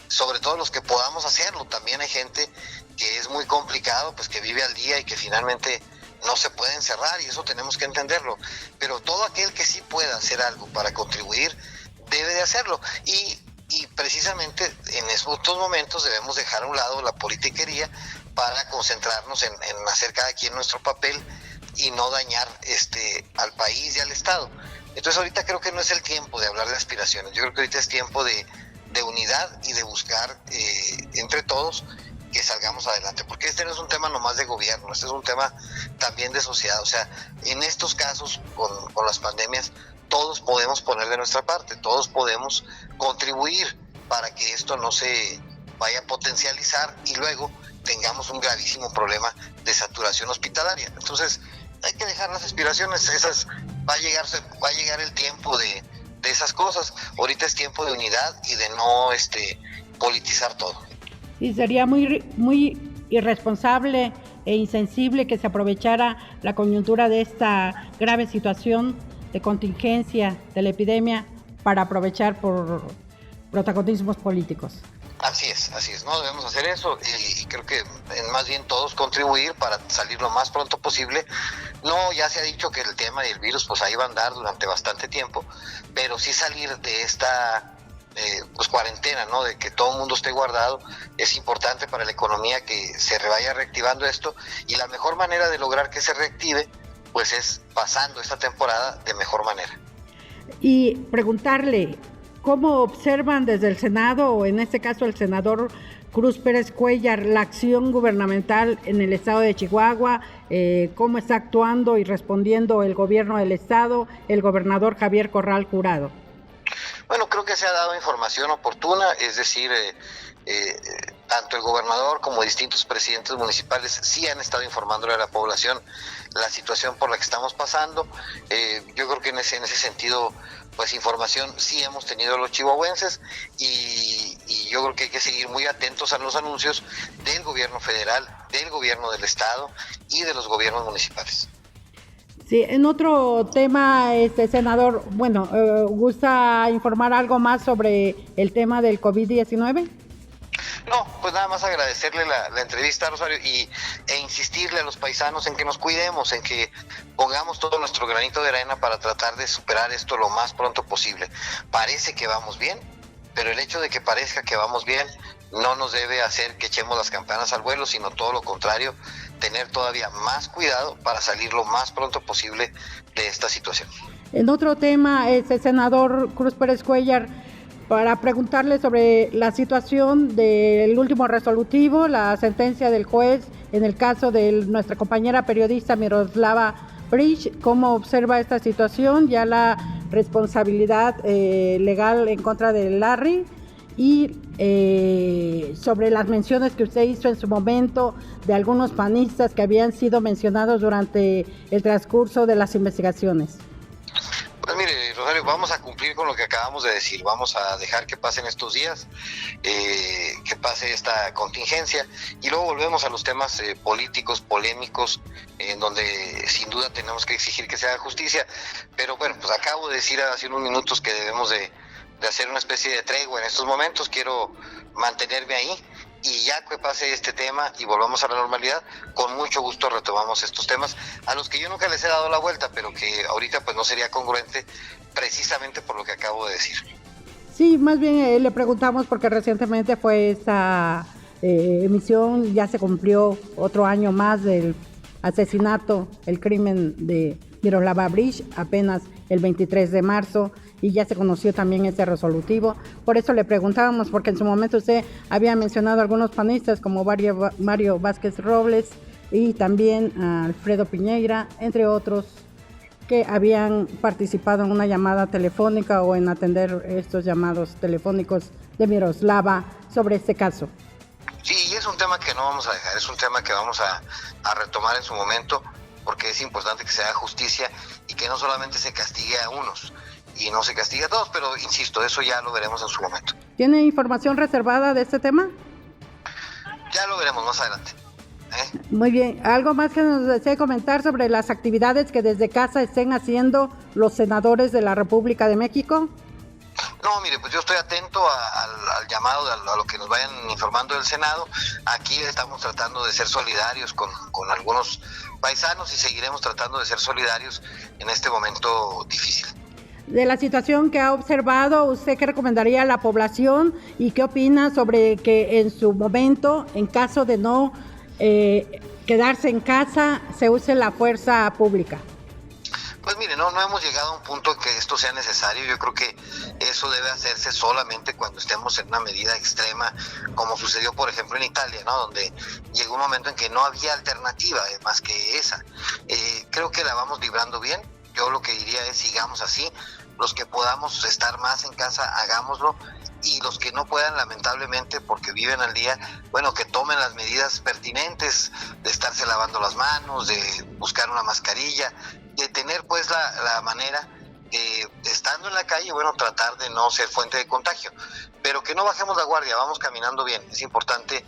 sobre todo los que podamos hacerlo. También hay gente que es muy complicado, pues que vive al día y que finalmente no se puede encerrar, y eso tenemos que entenderlo, pero todo aquel que sí pueda hacer algo para contribuir debe de hacerlo, y precisamente en estos momentos debemos dejar a un lado la politiquería para concentrarnos en hacer cada quien nuestro papel y no dañar al país y al Estado. Entonces ahorita creo que no es el tiempo de hablar de aspiraciones, yo creo que ahorita es tiempo de unidad y de buscar entre todos que salgamos adelante, porque este no es un tema nomás de gobierno, este es un tema también de sociedad. O sea, en estos casos con las pandemias, todos podemos poner de nuestra parte, todos podemos contribuir para que esto no se vaya a potencializar y luego tengamos un gravísimo problema de saturación hospitalaria. Entonces hay que dejar las aspiraciones, va a llegar el tiempo de esas cosas. Ahorita es tiempo de unidad y de no politizar todo. Y sería muy irresponsable e insensible que se aprovechara la coyuntura de esta grave situación de contingencia de la epidemia para aprovechar por protagonismos políticos. Así es, no debemos hacer eso, y creo que más bien todos contribuir para salir lo más pronto posible. No, ya se ha dicho que el tema del virus pues ahí va a andar durante bastante tiempo, pero sí salir de esta cuarentena, ¿no? De que todo el mundo esté guardado, es importante para la economía que se vaya reactivando esto, y la mejor manera de lograr que se reactive pues es pasando esta temporada de mejor manera. Y preguntarle, ¿cómo observan desde el Senado, o en este caso el senador Cruz Pérez Cuellar, la acción gubernamental en el estado de Chihuahua, cómo está actuando y respondiendo el gobierno del estado, el gobernador Javier Corral Jurado. Bueno, creo que se ha dado información oportuna, es decir, tanto el gobernador como distintos presidentes municipales sí han estado informándole a la población la situación por la que estamos pasando. Yo creo que en ese sentido, pues información sí hemos tenido los chihuahuenses y yo creo que hay que seguir muy atentos a los anuncios del gobierno federal, del gobierno del estado y de los gobiernos municipales. Sí, en otro tema, senador, bueno, ¿gusta informar algo más sobre el tema del COVID-19? No, pues nada más agradecerle la entrevista, Rosario, e insistirle a los paisanos en que nos cuidemos, en que pongamos todo nuestro granito de arena para tratar de superar esto lo más pronto posible. Parece que vamos bien, pero el hecho de que parezca que vamos bien no nos debe hacer que echemos las campanas al vuelo, sino todo lo contrario, tener todavía más cuidado para salir lo más pronto posible de esta situación. En otro tema, senador Cruz Pérez Cuellar, para preguntarle sobre la situación del último resolutivo, la sentencia del juez en el caso de nuestra compañera periodista Miroslava Breach, ¿cómo observa esta situación? Ya la responsabilidad legal en contra de Larry y sobre las menciones que usted hizo en su momento de algunos panistas que habían sido mencionados durante el transcurso de las investigaciones. Pues mire, Rosario, vamos a cumplir con lo que acabamos de decir, vamos a dejar que pasen estos días, que pase esta contingencia y luego volvemos a los temas políticos, polémicos, en donde sin duda tenemos que exigir que se haga justicia, pero bueno, pues acabo de decir hace unos minutos que debemos de hacer una especie de tregua en estos momentos, quiero mantenerme ahí y ya que pase este tema y volvamos a la normalidad, con mucho gusto retomamos estos temas a los que yo nunca les he dado la vuelta, pero que ahorita pues no sería congruente precisamente por lo que acabo de decir. Sí, más bien le preguntamos porque recientemente fue esta emisión, ya se cumplió otro año más del asesinato, el crimen de Miroslava Breach, apenas el 23 de marzo, y ya se conoció también este resolutivo. Por eso le preguntábamos, porque en su momento usted había mencionado a algunos panistas como Mario Vázquez Robles y también a Alfredo Piñeira, entre otros, que habían participado en una llamada telefónica o en atender estos llamados telefónicos de Miroslava sobre este caso. Sí, y es un tema que no vamos a dejar, es un tema que vamos a retomar en su momento, porque es importante que se haga justicia y que no solamente se castigue a unos y no se castigue a todos, pero insisto, eso ya lo veremos en su momento. ¿Tiene información reservada de este tema? Ya lo veremos más adelante. Muy bien, ¿algo más que nos desee comentar sobre las actividades que desde casa estén haciendo los senadores de la República de México? No, mire, pues yo estoy atento al llamado, a lo que nos vayan informando del Senado. Aquí estamos tratando de ser solidarios con algunos paisanos y seguiremos tratando de ser solidarios en este momento difícil. De la situación que ha observado, ¿usted qué recomendaría a la población y qué opina sobre que en su momento, en caso de no quedarse en casa, se use la fuerza pública? Pues mire, no hemos llegado a un punto en que esto sea necesario. Yo creo que eso debe hacerse solamente cuando estemos en una medida extrema, como sucedió por ejemplo en Italia, ¿no? Donde llegó un momento en que no había alternativa más que esa. Creo que la vamos librando bien. Yo lo que diría es sigamos así. Los que podamos estar más en casa, hagámoslo. Y los que no puedan, lamentablemente, porque viven al día, bueno, que tomen las medidas pertinentes de estarse lavando las manos, de buscar una mascarilla, de tener pues la manera de, estando en la calle, bueno, tratar de no ser fuente de contagio, pero que no bajemos la guardia, vamos caminando bien. Es importante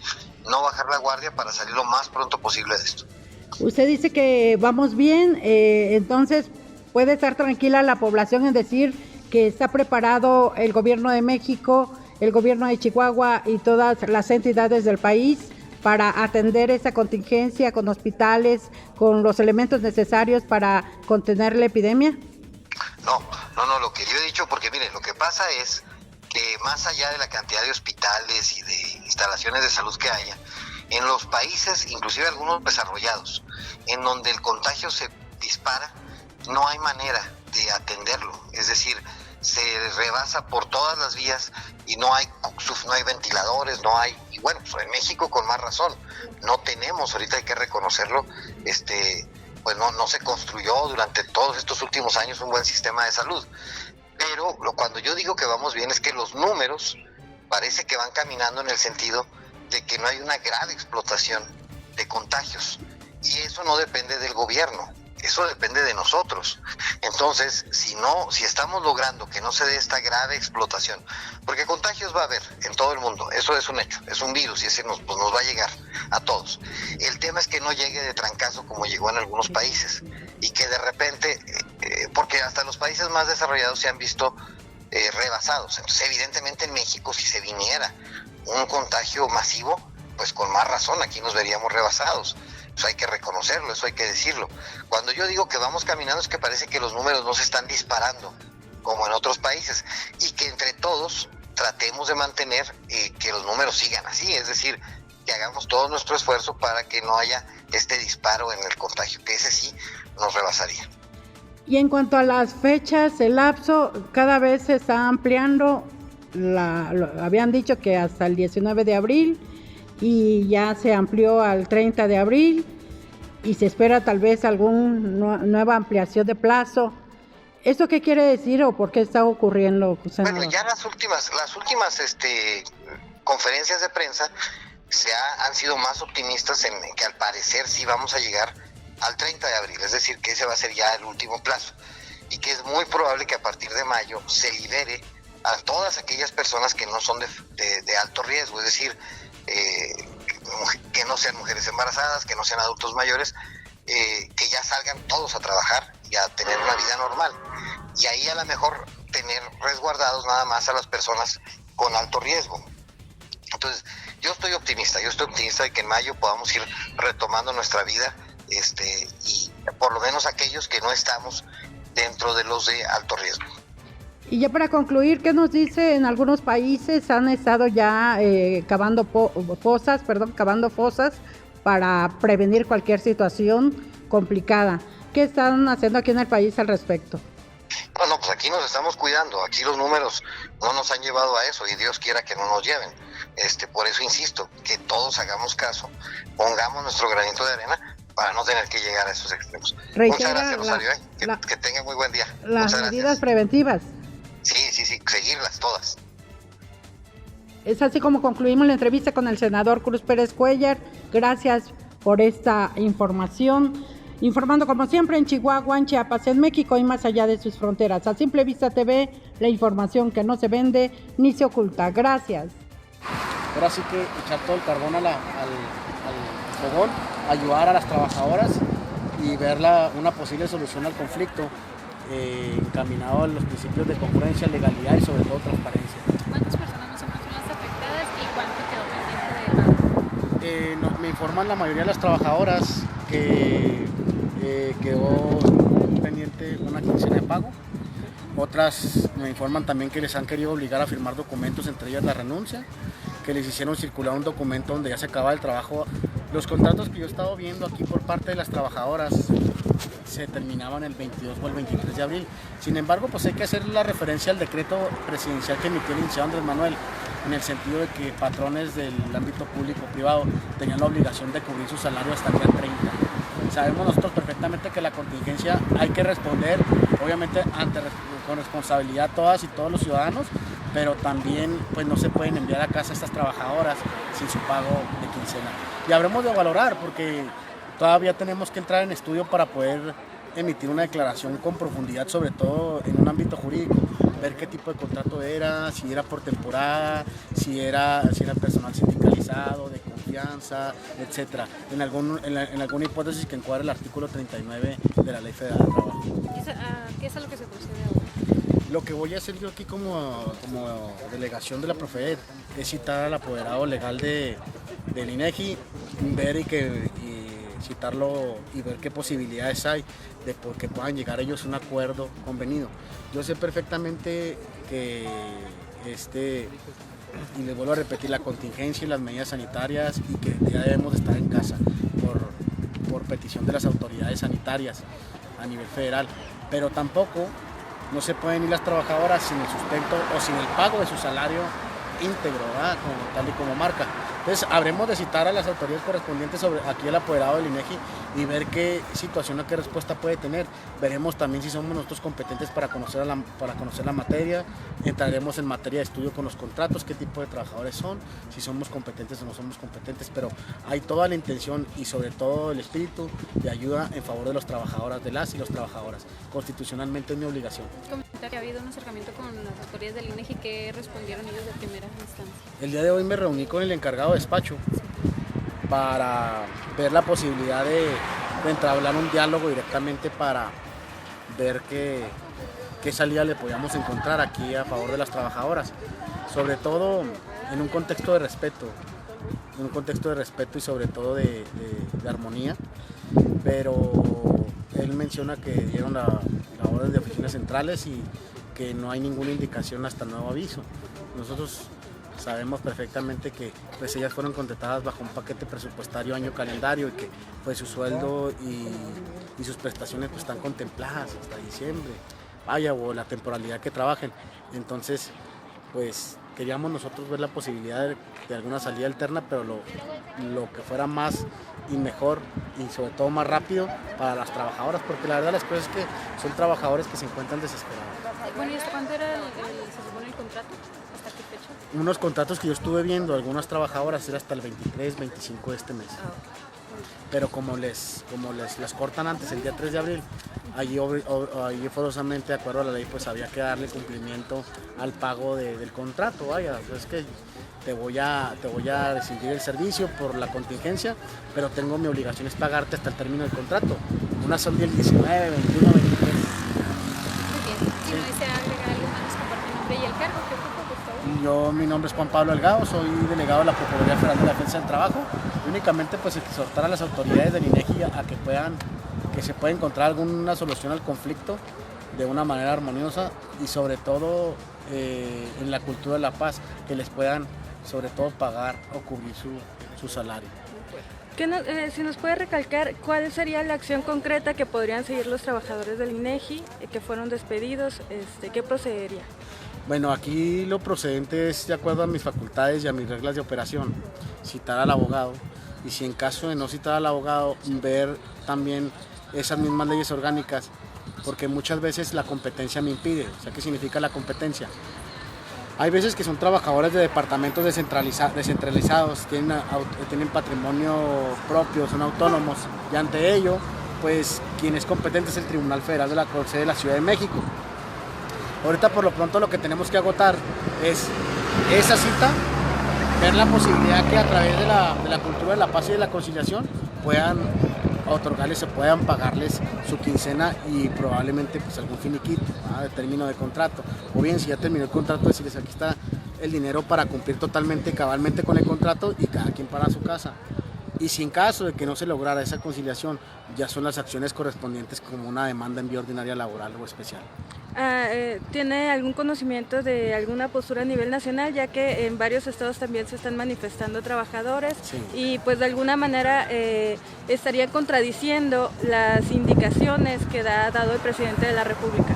no bajar la guardia para salir lo más pronto posible de esto. Usted dice que vamos bien, entonces puede estar tranquila la población en decir que está preparado el gobierno de México, el gobierno de Chihuahua y todas las entidades del país para atender esa contingencia con hospitales, con los elementos necesarios para contener la epidemia? No, lo que yo he dicho, porque mire, lo que pasa es que más allá de la cantidad de hospitales y de instalaciones de salud que haya, en los países, inclusive algunos desarrollados, en donde el contagio se dispara, no hay manera de atenderlo, es decir, se rebasa por todas las vías y no hay ventiladores, no hay bueno, pues en México con más razón, no tenemos, ahorita hay que reconocerlo, pues no se construyó durante todos estos últimos años un buen sistema de salud. Pero cuando yo digo que vamos bien es que los números parece que van caminando en el sentido de que no hay una grave explotación de contagios. Y eso no depende del gobierno, eso depende de nosotros. Entonces, si estamos logrando que no se dé esta grave explotación, porque contagios va a haber en todo el mundo, eso es un hecho, es un virus y ese nos va a llegar a todos. El tema es que no llegue de trancazo como llegó en algunos países y que de repente, porque hasta los países más desarrollados se han visto rebasados. Entonces, evidentemente en México, si se viniera un contagio masivo, pues con más razón aquí nos veríamos rebasados. Eso hay que reconocerlo, eso hay que decirlo. Cuando yo digo que vamos caminando es que parece que los números no se están disparando como en otros países y que entre todos tratemos de mantener que los números sigan así, es decir, que hagamos todo nuestro esfuerzo para que no haya este disparo en el contagio, que ese sí nos rebasaría. Y en cuanto a las fechas, el lapso cada vez se está ampliando, habían dicho que hasta el 19 de abril, y ya se amplió al 30 de abril y se espera tal vez alguna nueva ampliación de plazo. ¿Esto qué quiere decir o por qué está ocurriendo, senador? Bueno, ya las últimas conferencias de prensa han sido más optimistas en que al parecer sí vamos a llegar al 30 de abril, es decir, que ese va a ser ya el último plazo y que es muy probable que a partir de mayo se libere a todas aquellas personas que no son de alto riesgo, es decir, que no sean mujeres embarazadas, que no sean adultos mayores, que ya salgan todos a trabajar y a tener una vida normal. Y ahí a lo mejor tener resguardados nada más a las personas con alto riesgo. Entonces, yo estoy optimista de que en mayo podamos ir retomando nuestra vida, y por lo menos aquellos que no estamos dentro de los de alto riesgo. Y ya para concluir, ¿qué nos dice? En algunos países han estado ya cavando fosas para prevenir cualquier situación complicada. ¿Qué están haciendo aquí en el país al respecto? No, pues aquí nos estamos cuidando, aquí los números no nos han llevado a eso y Dios quiera que no nos lleven. Por eso insisto, que todos hagamos caso, pongamos nuestro granito de arena para no tener que llegar a esos extremos. Muchas gracias, Rosario, que tenga muy buen día. Las medidas preventivas. Sí, seguirlas todas. Es así como concluimos la entrevista con el senador Cruz Pérez Cuéllar. Gracias por esta información. Informando como siempre en Chihuahua, en Chiapas, en México y más allá de sus fronteras. A Simple Vista TV, la información que no se vende ni se oculta. Gracias. Ahora sí que echar todo el carbón al fogón, ayudar a las trabajadoras y ver una posible solución al conflicto. Encaminado a los principios de congruencia, legalidad y sobre todo transparencia. ¿Cuántas personas más o menos son las afectadas y cuánto quedó pendiente de pago? Me informan la mayoría de las trabajadoras que quedó pendiente una quincena de pago. Otras me informan también que les han querido obligar a firmar documentos, entre ellas la renuncia, que les hicieron circular un documento donde ya se acaba el trabajo. Los contratos que yo he estado viendo aquí por parte de las trabajadoras se terminaban el 22 o el 23 de abril. Sin embargo, pues hay que hacer la referencia al decreto presidencial que emitió el licenciado Andrés Manuel, en el sentido de que patrones del ámbito público-privado tenían la obligación de cubrir su salario hasta el día 30. Sabemos nosotros perfectamente que la contingencia hay que responder, obviamente con responsabilidad todas y todos los ciudadanos, pero también pues no se pueden enviar a casa a estas trabajadoras sin su pago de quincena. Y habremos de valorar porque todavía tenemos que entrar en estudio para poder emitir una declaración con profundidad, sobre todo en un ámbito jurídico, ver qué tipo de contrato era, si era por temporada, si era personal sindicalizado, de confianza, etcétera, en alguna hipótesis que encuadre el artículo 39 de la Ley Federal del Trabajo. ¿Qué es a lo que se procede ahora? Lo que voy a hacer yo aquí como delegación de la Profedet es citar al apoderado legal del INEGI, ver y citarlo y ver qué posibilidades hay de que puedan llegar ellos a un acuerdo convenido. Yo sé perfectamente que y les vuelvo a repetir, la contingencia y las medidas sanitarias y que ya debemos de estar en casa por petición de las autoridades sanitarias a nivel federal, pero tampoco no se pueden ir las trabajadoras sin el sustento o sin el pago de su salario íntegro, ¿verdad? Tal y como marca. Entonces habremos de citar a las autoridades correspondientes sobre aquí el apoderado del INEGI y ver qué situación o qué respuesta puede tener. Veremos también si somos nosotros competentes para conocer la materia. Entraremos en materia de estudio con los contratos, qué tipo de trabajadores son, si somos competentes o no somos competentes, pero hay toda la intención y sobre todo el espíritu de ayuda en favor de los trabajadores, de las y los trabajadoras. Constitucionalmente es mi obligación. Comentar que ha habido un acercamiento con las autoridades del INEGI que respondieron ellos de primera instancia. El día de hoy me reuní con el encargado de despacho para ver la posibilidad de entablar un diálogo directamente para ver qué salida le podíamos encontrar aquí a favor de las trabajadoras, sobre todo en un contexto de respeto, y sobre todo de armonía, pero él menciona que dieron la orden de oficinas centrales y que no hay ninguna indicación hasta nuevo aviso. Nosotros sabemos perfectamente que pues ellas fueron contratadas bajo un paquete presupuestario año calendario y que pues su sueldo y sus prestaciones pues están contempladas hasta diciembre, o la temporalidad que trabajen. Entonces pues queríamos nosotros ver la posibilidad de alguna salida alterna, pero lo que fuera más y mejor y sobre todo más rápido para las trabajadoras, porque la verdad las cosas es que son trabajadores que se encuentran desesperados. Bueno, ¿y hasta cuándo era se supone el contrato? ¿Hasta qué fecha? Unos contratos que yo estuve viendo, algunas trabajadoras era hasta el 23, 25 de este mes. Pero como les cortan antes, el día 3 de abril, allí forzosamente, de acuerdo a la ley, pues había que darle cumplimiento al pago del contrato. Vaya, pues es que te voy a rescindir el servicio por la contingencia, pero tengo mi obligación es pagarte hasta el término del contrato. Unas son del 19, 21, 23. Muy bien. Si no desea agregar algo más, nos comparte el nombre y el cargo. ¿Qué ocupa, por favor? Mi nombre es Juan Pablo Delgado, soy delegado de la Procuraduría Federal de la Defensa del Trabajo. Únicamente pues exhortar a las autoridades del INEGI a que se pueda encontrar alguna solución al conflicto de una manera armoniosa y sobre todo en la cultura de la paz, que les puedan sobre todo pagar o cubrir su salario. Si nos puede recalcar cuál sería la acción concreta que podrían seguir los trabajadores del INEGI que fueron despedidos, ¿qué procedería? Bueno, aquí lo procedente es de acuerdo a mis facultades y a mis reglas de operación, citar al abogado y si en caso de no citar al abogado, ver también esas mismas leyes orgánicas, porque muchas veces la competencia me impide. O sea, ¿qué significa la competencia? Hay veces que son trabajadores de departamentos descentralizados, tienen patrimonio propio, son autónomos y ante ello, pues quien es competente es el Tribunal Federal de la Corte de la Ciudad de México. Ahorita por lo pronto lo que tenemos que agotar es esa cita, ver la posibilidad que a través de la cultura de la paz y de la conciliación puedan otorgarles o puedan pagarles su quincena y probablemente pues algún finiquito de término de contrato. O bien si ya terminó el contrato, decirles aquí está el dinero para cumplir totalmente, cabalmente con el contrato y cada quien para su casa. Y si en caso de que no se lograra esa conciliación, ya son las acciones correspondientes como una demanda en vía ordinaria laboral o especial. ¿Tiene algún conocimiento de alguna postura a nivel nacional, ya que en varios estados también se están manifestando trabajadores? Sí. Y pues de alguna manera estaría contradiciendo las indicaciones que ha dado el presidente de la República?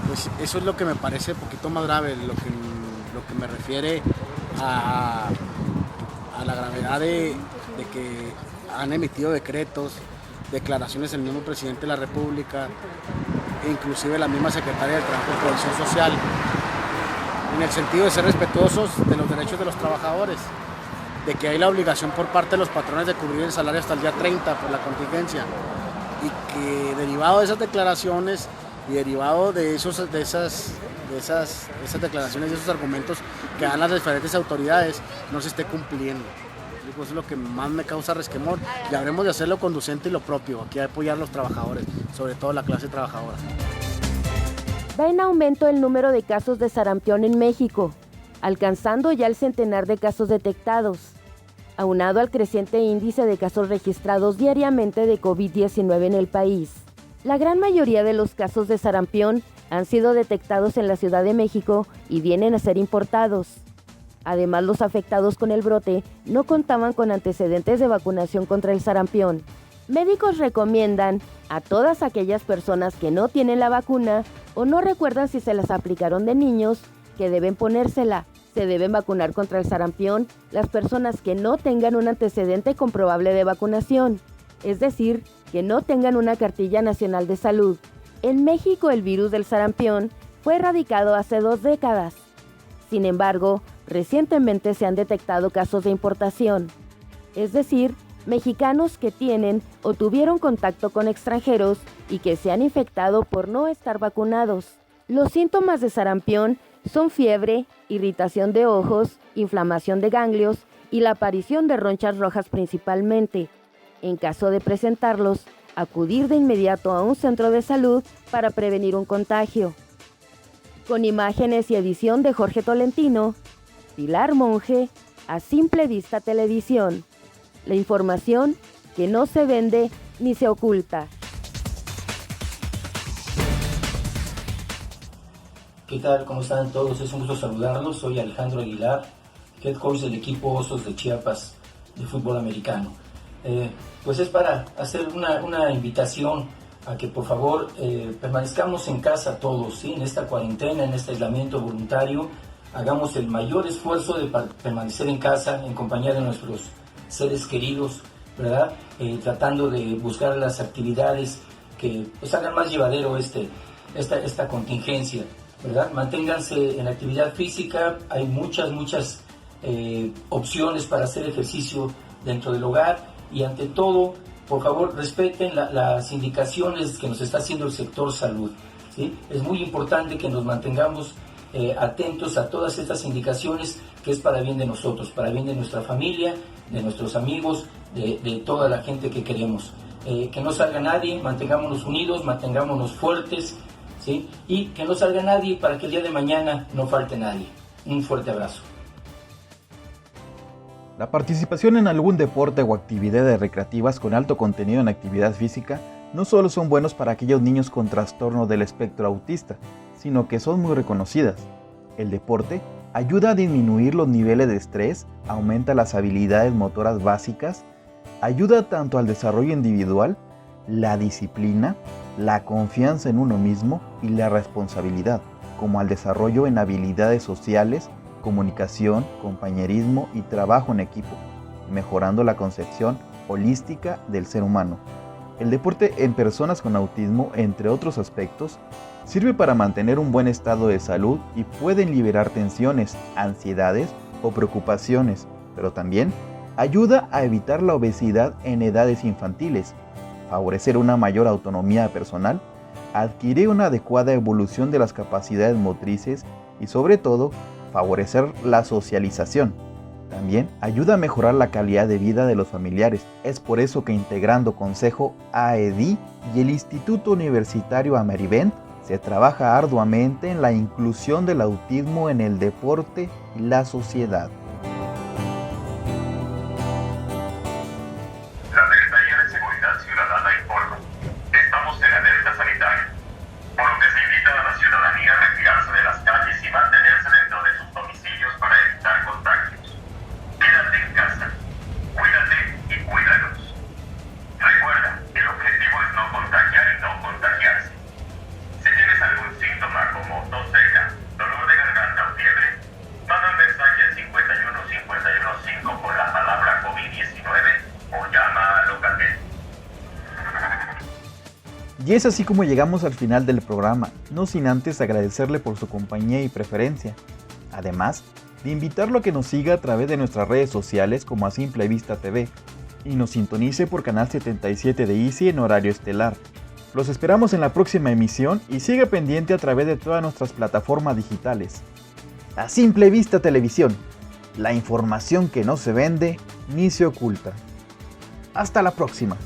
Pues eso es lo que me parece un poquito más grave, lo que me refiere a la gravedad de que han emitido decretos, declaraciones el mismo presidente de la República, e inclusive la misma secretaria del Trabajo y Previsión Social, en el sentido de ser respetuosos de los derechos de los trabajadores, de que hay la obligación por parte de los patrones de cubrir el salario hasta el día 30 por la contingencia, y que derivado de esas declaraciones y derivado de esas declaraciones y esos argumentos que dan las diferentes autoridades no se esté cumpliendo. Eso es lo que más me causa resquemor y habremos de hacer lo conducente y lo propio, aquí a apoyar a los trabajadores, sobre todo la clase trabajadora. Va en aumento el número de casos de sarampión en México, alcanzando ya el centenar de casos detectados, aunado al creciente índice de casos registrados diariamente de COVID-19 en el país. La gran mayoría de los casos de sarampión han sido detectados en la Ciudad de México y vienen a ser importados. Además, los afectados con el brote no contaban con antecedentes de vacunación contra el sarampión. Médicos recomiendan a todas aquellas personas que no tienen la vacuna o no recuerdan si se las aplicaron de niños que deben ponérsela, Se deben vacunar contra el sarampión las personas que no tengan un antecedente comprobable de vacunación, es decir, que no tengan una cartilla nacional de salud. En México el virus del sarampión fue erradicado hace 2 décadas. Sin embargo, recientemente se han detectado casos de importación, es decir, mexicanos que tienen o tuvieron contacto con extranjeros y que se han infectado por no estar vacunados. Los síntomas de sarampión son fiebre, irritación de ojos, inflamación de ganglios y la aparición de ronchas rojas principalmente. En caso de presentarlos, acudir de inmediato a un centro de salud para prevenir un contagio. Con imágenes y edición de Jorge Tolentino, Pilar Monge, A Simple Vista Televisión. La información que no se vende ni se oculta. ¿Qué tal? ¿Cómo están todos? Es un gusto saludarlos. Soy Alejandro Aguilar, head coach del equipo Osos de Chiapas de fútbol americano. Pues es para hacer una invitación a que por favor permanezcamos en casa todos, ¿sí? En esta cuarentena, en este aislamiento voluntario, hagamos el mayor esfuerzo de permanecer en casa en compañía de nuestros seres queridos, ¿verdad? Tratando de buscar las actividades que pues hagan más llevadero esta contingencia, ¿verdad? Manténganse en actividad física, hay muchas opciones para hacer ejercicio dentro del hogar y ante todo, por favor, respeten las indicaciones que nos está haciendo el sector salud, ¿sí? Es muy importante que nos mantengamos atentos a todas estas indicaciones que es para bien de nosotros, para bien de nuestra familia, de nuestros amigos, de toda la gente que queremos. Que no salga nadie, mantengámonos unidos, mantengámonos fuertes, ¿sí? Y que no salga nadie para que el día de mañana no falte nadie. Un fuerte abrazo. La participación en algún deporte o actividades recreativas con alto contenido en actividad física no solo son buenos para aquellos niños con trastorno del espectro autista, sino que son muy reconocidas. El deporte ayuda a disminuir los niveles de estrés, aumenta las habilidades motoras básicas, ayuda tanto al desarrollo individual, la disciplina, la confianza en uno mismo y la responsabilidad, como al desarrollo en habilidades sociales, comunicación, compañerismo y trabajo en equipo, mejorando la concepción holística del ser humano. El deporte en personas con autismo, entre otros aspectos, sirve para mantener un buen estado de salud y pueden liberar tensiones, ansiedades o preocupaciones, pero también ayuda a evitar la obesidad en edades infantiles, favorecer una mayor autonomía personal, adquirir una adecuada evolución de las capacidades motrices y sobre todo, favorecer la socialización. También ayuda a mejorar la calidad de vida de los familiares. Es por eso que integrando Consejo AEDI y el Instituto Universitario Amerivent, se trabaja arduamente en la inclusión del autismo en el deporte y la sociedad. La Secretaría de Seguridad Ciudadana informa: estamos en alerta sanitaria, por lo que se invita a la ciudadanía a retirarse de las calles y mantenerse dentro de sus domicilios para evitar contagios. Quédate en casa, cuídate y cuídanos. Recuerda, el objetivo es no contagiar y no contagiarse. Si tienes algún síntoma como tos seca, dolor de garganta o fiebre, manda un mensaje al 51515 con la palabra COVID-19 o llama a Locatel. Y es así como llegamos al final del programa, no sin antes agradecerle por su compañía y preferencia. Además, de invitarlo a que nos siga a través de nuestras redes sociales como A Simple Vista TV y nos sintonice por Canal 77 de Easy en horario estelar. Los esperamos en la próxima emisión y siga pendiente a través de todas nuestras plataformas digitales. A Simple Vista Televisión, la información que no se vende ni se oculta. Hasta la próxima.